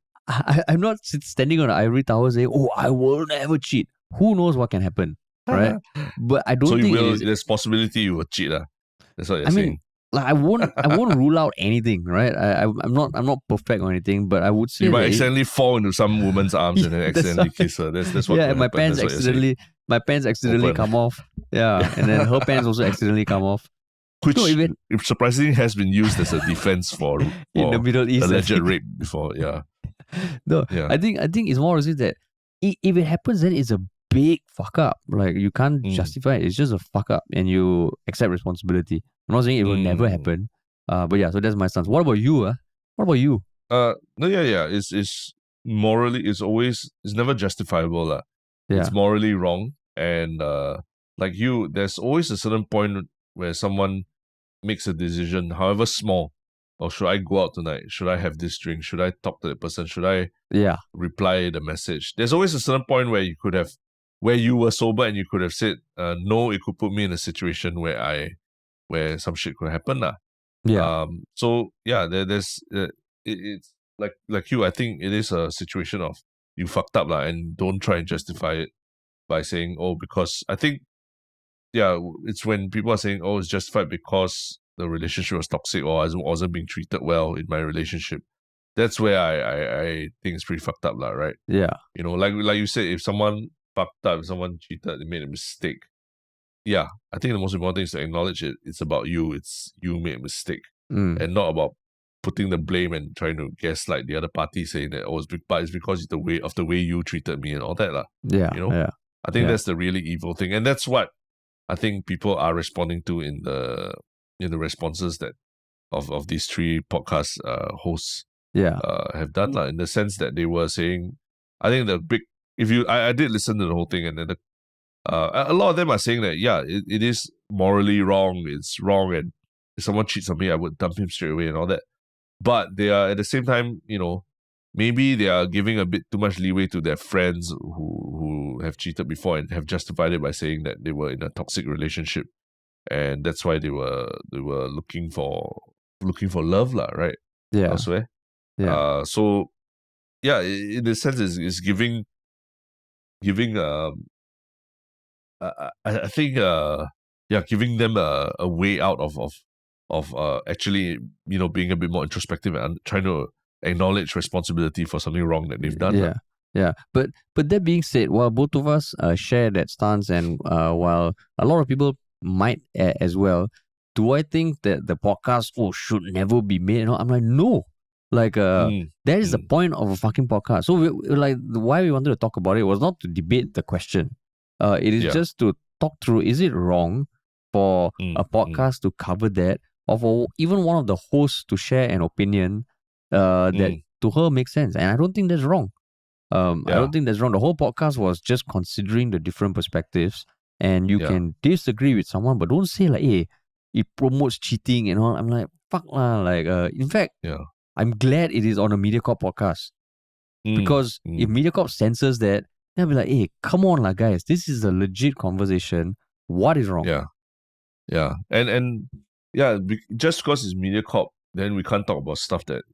I'm not standing on an ivory tower saying, "Oh, I will never cheat." Who knows what can happen, right? But I So don't think it is. there's possibility you will cheat. That's what you're I mean, saying. like I won't rule out anything, right? I'm not perfect or anything, but I would say You might that accidentally fall into some woman's arms and then that's accidentally kiss her. That's what yeah, could happen. That's what you're saying. my pants accidentally Open. come off. Yeah, and then her pants also accidentally come off. No, Which even surprisingly has been used as a defense for in the Middle East, alleged rape before. Yeah. No, Yeah. I think it's more to that if it happens, then it's a big fuck up. Like you can't justify it. It's just a fuck up, and you accept responsibility. I'm not saying it will never happen. But yeah, so that's my stance. What about you? What about you? No, yeah. It's morally, it's never justifiable, lah. Yeah. It's morally wrong, and like you, there's always a certain point where someone makes a decision, however small. Or should I go out tonight? Should I have this drink? Should I talk to the person? Should I reply the message? There's always a certain point where you were sober and you could have said, no, it could put me in a situation where some shit could happen. Yeah. So yeah, there's it's like you, I think it is a situation of you fucked up and don't try and justify it by saying, oh, because I think, yeah, it's when people are saying, oh, it's justified because the relationship was toxic or I wasn't being treated well in my relationship. That's where I think it's pretty fucked up, right? Yeah. You know, like you said, if someone fucked up, if someone cheated, they made a mistake. Yeah, I think the most important thing is to acknowledge it. It's about you. It's you made a mistake, and not about putting the blame and trying to gaslight the other party, saying that it's because it's the way you treated me and all that, Yeah. You know, yeah. I think that's the really evil thing, and that's what I think people are responding to in the responses that of these three podcast hosts have done, in the sense that they were saying, I think the big, I did listen to the whole thing, and then a lot of them are saying that it is morally wrong, it's wrong, and if someone cheats on me, I would dump him straight away and all that. But they are at the same time, maybe they are giving a bit too much leeway to their friends who have cheated before and have justified it by saying that they were in a toxic relationship, and that's why they were looking for love, right? Yeah. Elsewhere. Yeah. So yeah, in a sense, is giving I think giving them a way out of actually being a bit more introspective and trying to acknowledge responsibility for something wrong that they've done. Yeah. But that being said, while both of us share that stance, and while a lot of people might as well, do I think that the podcast should never be made? I'm like, no. Like that is the point of a fucking podcast. So why we wanted to talk about it was not to debate the question. It is just to talk through, is it wrong for a podcast to cover that, or for even one of the hosts to share an opinion that to her makes sense? And I don't think that's wrong. I don't think that's wrong. The whole podcast was just considering the different perspectives, and you can disagree with someone, but don't say like, hey, it promotes cheating and all. I'm like, fuck lah. Like, in fact, I'm glad it is on a MediaCorp podcast. Because if MediaCorp censors that, they'll be like, hey, come on lah, guys. This is a legit conversation. What is wrong? Yeah. And just because it's MediaCorp, then we can't talk about stuff that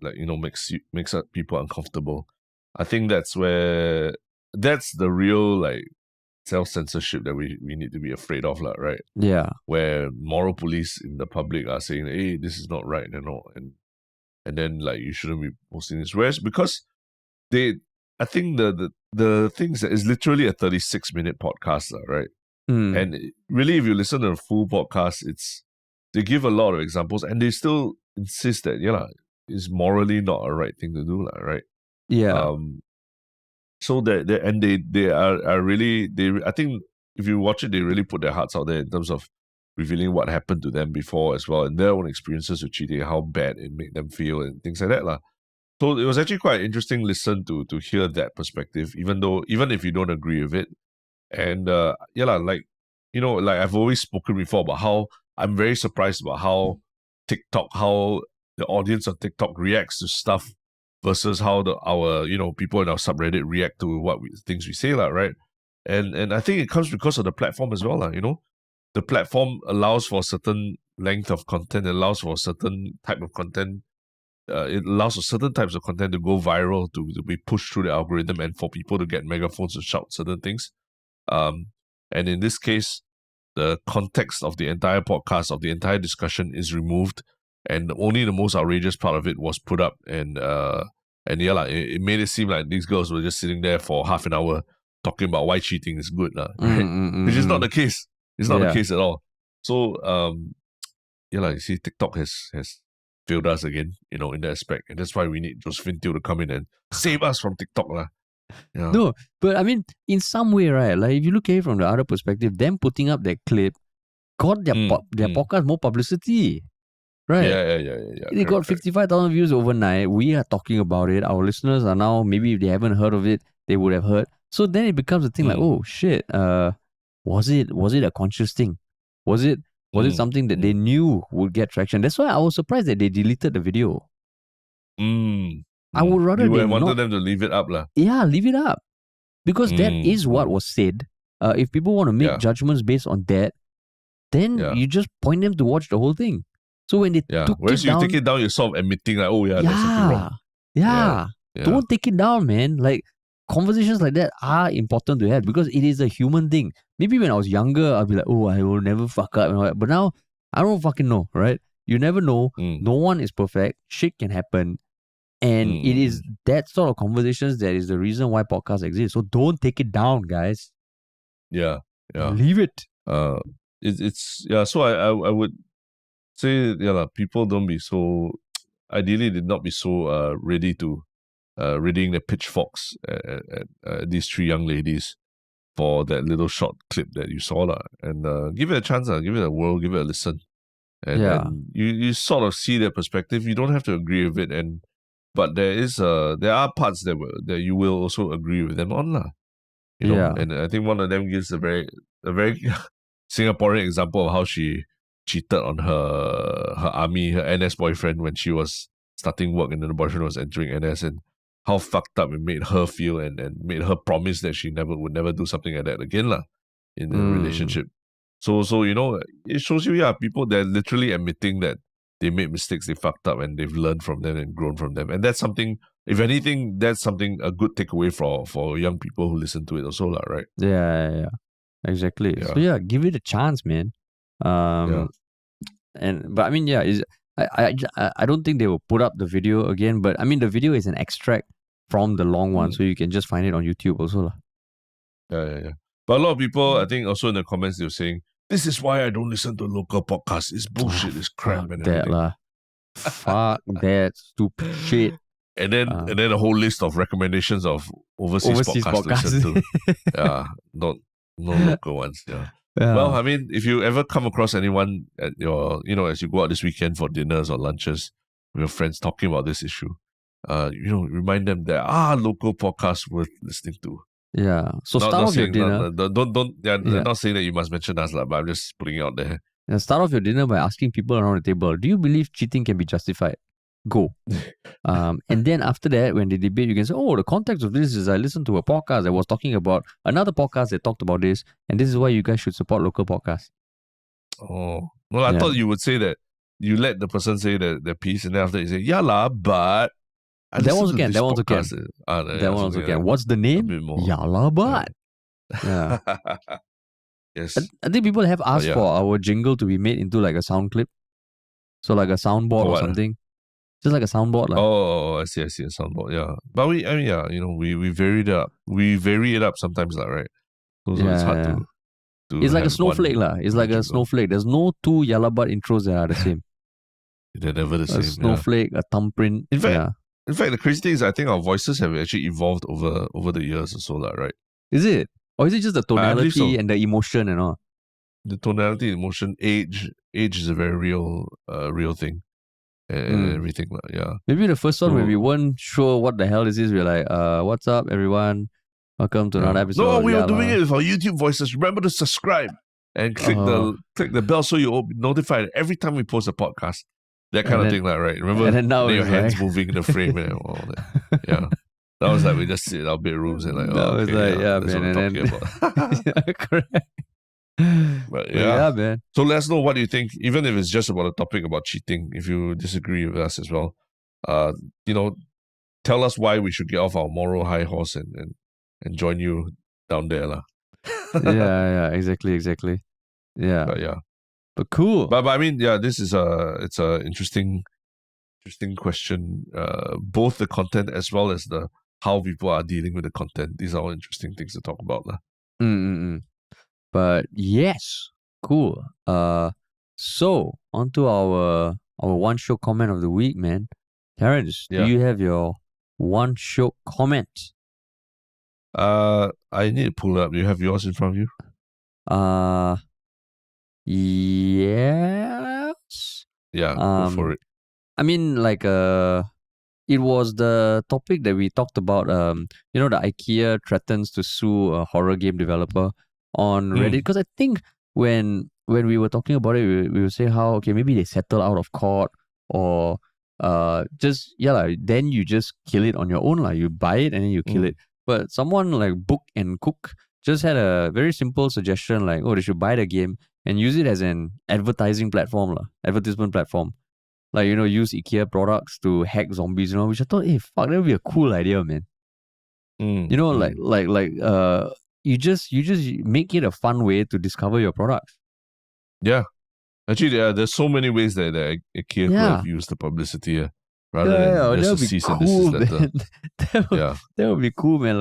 makes people uncomfortable. I think that's the real self-censorship that we need to be afraid of, right? Yeah. Where moral police in the public are saying, hey, this is not right and all, and then you shouldn't be posting this. Whereas because I think the things that is literally a 36-minute podcast, right? And really, if you listen to the full podcast, they give a lot of examples, and they still insist that it's morally not a right thing to do, right? Yeah. So they are really, I think if you watch it, they really put their hearts out there in terms of revealing what happened to them before as well, and their own experiences with cheating, how bad it made them feel and things like that. So it was actually quite interesting listen to hear that perspective, even if you don't agree with it. And I've always spoken before about how I'm very surprised about how the audience on TikTok reacts to stuff versus how our people in our subreddit react to things we say, right? And I think it comes because of the platform as well, you know. The platform allows for a certain length of content, it allows for a certain type of content. It allows for certain types of content to go viral, to be pushed through the algorithm, and for people to get megaphones to shout certain things. And in this case, the context of the entire podcast, of the entire discussion, is removed, and only the most outrageous part of it was put up. And yeah, it made it seem like these girls were just sitting there for half an hour talking about why cheating is good, right? Which is not the case. It's not the case at all. So yeah, you see, TikTok has failed us again, you know, in that aspect. And that's why we need Josephine Teo to come in and save us from TikTok. Yeah. No, but I mean, in some way, right? Like if you look at it from the other perspective, them putting up that clip got their podcast more publicity. Right. Yeah. They got 55,000 views overnight. We are talking about it. Our listeners are now, maybe if they haven't heard of it, they would have heard. So then it becomes a thing like, oh shit, was it a conscious thing? Was it something that they knew would get traction? That's why I was surprised that they deleted the video. I would rather you wanted them to leave it up. Yeah, leave it up. Because that is what was said. If people want to make judgments based on that, then you just point them to watch the whole thing. So when they took whereas it down, you take it down, you're sort of admitting like, oh there's something wrong. Yeah. Don't take it down, man. Like conversations like that are important to have because it is a human thing. Maybe when I was younger, I'd be like, oh, I will never fuck up. But now I don't fucking know, right? You never know. No one is perfect. Shit can happen. And it is that sort of conversations that is the reason why podcasts exist. So don't take it down, guys. Yeah. Leave it. So I would say, people don't be so, ideally did not be so ready to readying the pitchforks at these three young ladies for that little short clip that you saw. And give it a chance, give it a whirl, give it a listen. And you sort of see their perspective. You don't have to agree with it, but there are parts that you will also agree with them on. You know? And I think one of them gives a very Singaporean example of how she cheated on her NS boyfriend when she was starting work and then the boyfriend was entering NS, and how fucked up it made her feel and made her promise that she would never do something like that again in the relationship. So you know, it shows you, people, they're literally admitting that they made mistakes, they fucked up, and they've learned from them and grown from them. And that's something, if anything, that's something, a good takeaway for young people who listen to it also, right? Yeah. Exactly. So give it a chance, man. But I mean, I don't think they will put up the video again, but I mean, the video is an extract from the long one, so you can just find it on YouTube also. Yeah. But a lot of people, I think also in the comments, they were saying, this is why I don't listen to local podcasts. It's bullshit, it's crap and everything. Fuck that stupid shit. And then a whole list of recommendations of overseas podcasts to listen to. No local ones. Well, I mean, if you ever come across anyone at your, as you go out this weekend for dinners or lunches with your friends talking about this issue, remind them there are local podcasts worth listening to. Yeah. So start off your dinner. They're not saying that you must mention us, but I'm just putting it out there. And start off your dinner by asking people around the table, do you believe cheating can be justified? Go. And then after that, when they debate, you can say, oh, the context of this is I listened to a podcast that was talking about another podcast that talked about this, and this is why you guys should support local podcasts. Oh. Well, I thought you would say that you let the person say their piece, and then after you say, but... That one also can. That one also can. What's the name? Yala but. Yeah. Yes. I think people have asked for our jingle to be made into like a sound clip. So like a soundboard or something. Just like a soundboard. Oh, I see a soundboard. Yeah. But we vary it up. We vary it up sometimes, right? So it's hard to it's like a snowflake. It's like a snowflake. There's no two Yala but intros that are the same. They're never the same. A snowflake, a thumbprint. In fact, the crazy thing is I think our voices have actually evolved over the years or so, right? Is it? Or is it just the tonality and the emotion and all? The tonality, emotion, age is a very real thing. And everything. Maybe the first one when we weren't sure what the hell this is, we're like, what's up everyone? Welcome to another episode. No, we were doing it with our YouTube voices. Remember to subscribe and click the bell so you'll be notified every time we post a podcast. That kind of thing, right? Remember, and then now your hands moving in the frame and all that. Yeah. That was like we just sit in our bedrooms and like, That oh, was okay, like, yeah, that's man. what we're And talking then, about. correct. But yeah, man. So let us know what you think, even if it's just about a topic about cheating, if you disagree with us as well. Tell us why we should get off our moral high horse and join you down there. Yeah, exactly. Yeah. But yeah. But cool. But I mean, yeah, this is it's a interesting question. Both the content as well as the how people are dealing with the content. These are all interesting things to talk about. But yes, cool. So onto our one Shiok comment of the week, man. Terrence, do you have your one Shiok comment? I need to pull it up. Do you have yours in front of you? Yes. Yeah, go for it. I mean, like, it was the topic that we talked about. The IKEA threatens to sue a horror game developer on Reddit. Because I think when we were talking about it, we would say how, okay, maybe they settle out of court, or then you just kill it on your own. You buy it and then you kill it. But someone like Book and Cook just had a very simple suggestion, like, oh, they should buy the game and use it as an advertisement platform. Use IKEA products to hack zombies, which I thought, hey, fuck, that would be a cool idea, man. You just make it a fun way to discover your products. Yeah. Actually, there's so many ways that IKEA could have used the publicity rather than just a cease and desist letter. That would be cool, man.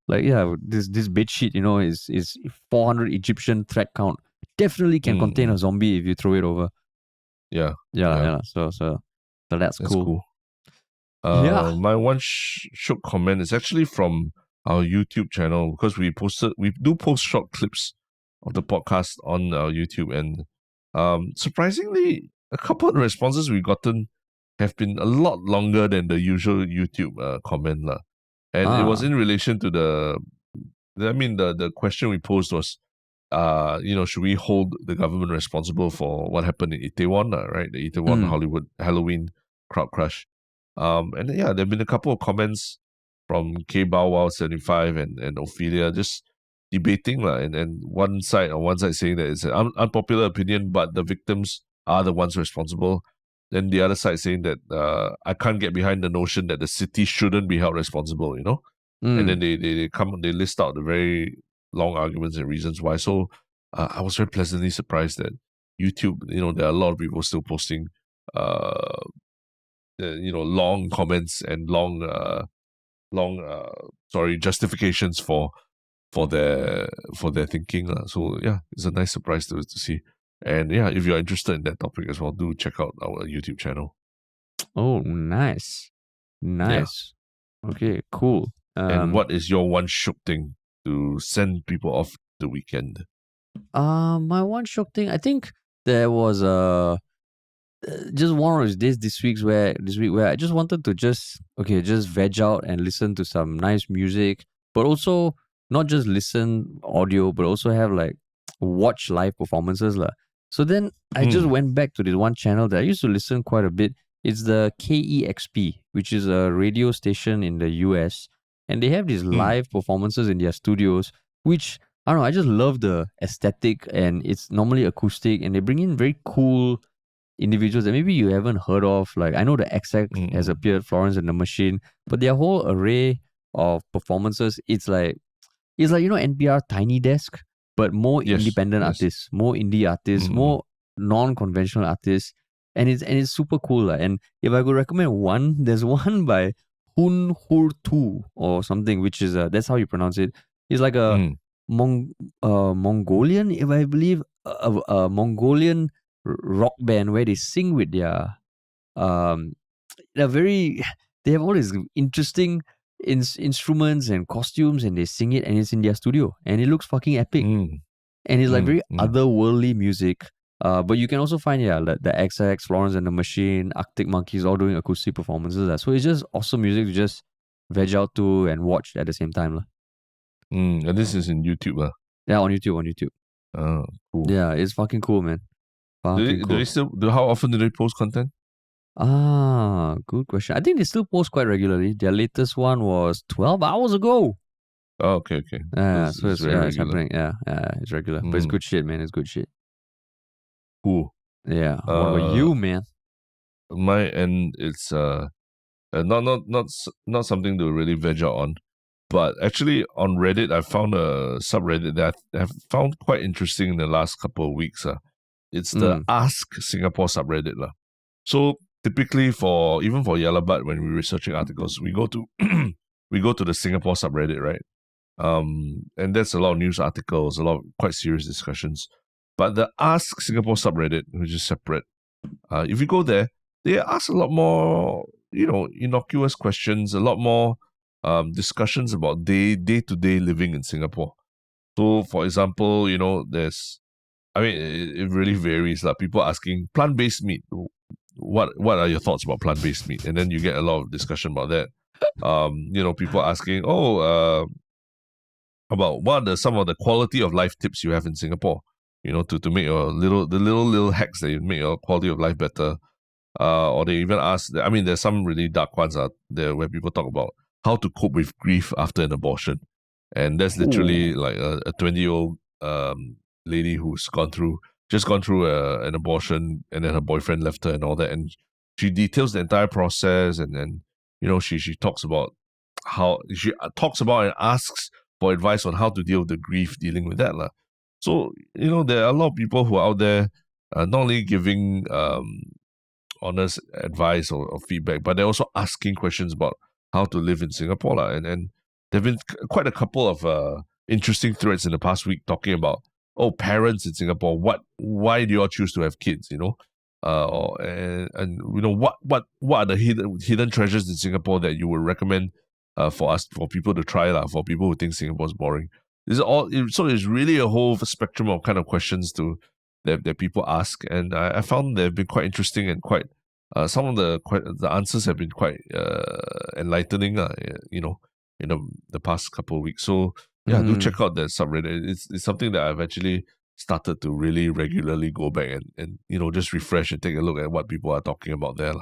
This bed sheet, is 400 Egyptian thread count. Definitely can contain a zombie if you throw it over. Yeah. So that's cool. My one Shiok comment is actually from our YouTube channel, because we do post short clips of the podcast on our YouTube, and surprisingly, a couple of responses we've gotten have been a lot longer than the usual YouTube comment. And it was in relation to the question we posed was, should we hold the government responsible for what happened in Itaewon, right? The Itaewon Hollywood Halloween crowd crush. And yeah, there have been a couple of comments from K Bow Wow 75 and Ophelia just debating, and one side saying that it's an unpopular opinion, but the victims are the ones responsible. Then the other side saying that I can't get behind the notion that the city shouldn't be held responsible, And then they list out the very long arguments and reasons why. So I was very pleasantly surprised that YouTube, there are a lot of people still posting long comments and long justifications for their thinking. So yeah, it's a nice surprise to see. And yeah, if you're interested in that topic as well, do check out our YouTube channel. Oh, nice. Yeah. Okay, cool. And what is your one Shiok thing to send people off the weekend? My one Shiok thing, I think there was just one of those days this week where I just wanted to just veg out and listen to some nice music, but also not just listen audio, but also have watch live performances lah. So then I just went back to this one channel that I used to listen quite a bit. It's the KEXP, which is a radio station in the US, and they have these live performances in their studios, which I don't know, I just love the aesthetic, and it's normally acoustic, and they bring in very cool individuals that maybe you haven't heard of. Like, I know the XX has appeared, Florence and the Machine, but their whole array of performances, it's like NPR Tiny Desk, but more independent artists, more indie artists, more non-conventional artists, and it's super cool. And if I could recommend one, there's one by Hun Hur Tu or something, which is that's how you pronounce it. It's like a Mongolian, if I believe, a Mongolian rock band where they sing with their they have all these interesting instruments and costumes, and they sing it, and it's in their studio, and it looks fucking epic. And it's like very otherworldly music. But you can also find the XX, Florence and the Machine, Arctic Monkeys all doing acoustic performances. So it's just awesome music to just veg out to and watch at the same time. And this is in YouTube. Yeah, on YouTube. Oh, cool. Yeah, it's fucking cool, man. How often do they post content? Good question. I think they still post quite regularly. Their latest one was 12 hours ago. Oh, okay. So it's very it's happening. Yeah, it's regular. But it's good shit, man. It's good shit. Cool. Yeah. What about you, man? It's not something to really veg out on. But actually, on Reddit, I found a subreddit that I have found quite interesting in the last couple of weeks. It's the Ask Singapore subreddit. So typically, even for Yellow Bud, when we're researching articles, we go to we go to the Singapore subreddit, right? And there's a lot of news articles, a lot of quite serious discussions. But the Ask Singapore subreddit, which is separate, if you go there, they ask a lot more, innocuous questions, a lot more discussions about day-to-day living in Singapore. So, for example, it really varies. Like people asking plant-based meat. What are your thoughts about plant-based meat? And then you get a lot of discussion about that. People asking, about what are some of the quality of life tips you have in Singapore, to make your little hacks that you make your quality of life better. Or they even ask, there's some really dark ones out there where people talk about how to cope with grief after an abortion. And that's literally like a 20-year-old lady who's just gone through an abortion, and then her boyfriend left her and all that. And she details the entire process, and then, she talks about and asks for advice on how to deal with the grief dealing with that. So, there are a lot of people who are out there not only giving honest advice or feedback, but they're also asking questions about how to live in Singapore. And there have been quite a couple of interesting threads in the past week talking about, parents in Singapore, why do you all choose to have kids, what are the hidden treasures in Singapore that you would recommend for people to try, for people who think Singapore is boring. So there's really a whole spectrum of kind of questions that people ask, and I found they've been quite interesting and quite some of the answers have been quite enlightening, in the past couple of weeks. So yeah, do check out that subreddit. It's something that I've actually started to really regularly go back and just refresh and take a look at what people are talking about there.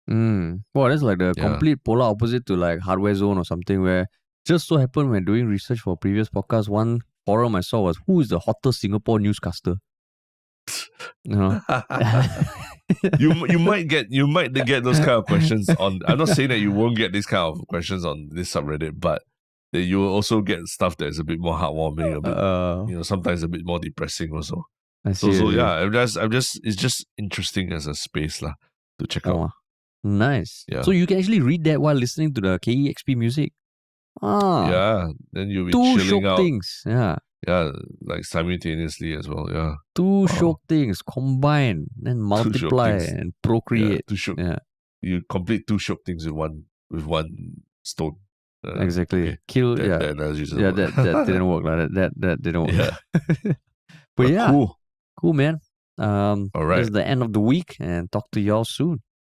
Well, that's like the complete polar opposite to like Hardware Zone or something, where just so happened when doing research for previous podcasts, one forum I saw was, who is the hottest Singapore newscaster? You might get those kind of questions on. I'm not saying that you won't get these kind of questions on this subreddit, but that you will also get stuff that is a bit more heartwarming, a bit sometimes a bit more depressing also. Yeah, it's just interesting as a space to check out. Nice. Yeah. So you can actually read that while listening to the KEXP music. Yeah, then you'll be two chilling Shiok out. Things. Yeah, like simultaneously as well. Yeah. Two Shiok Things combine, then multiply and procreate. You complete two Shiok Things with one stone. Exactly. Okay. Kill. That didn't work. That didn't work. Yeah. But yeah, cool, man. all right. This is the end of the week, and talk to y'all soon.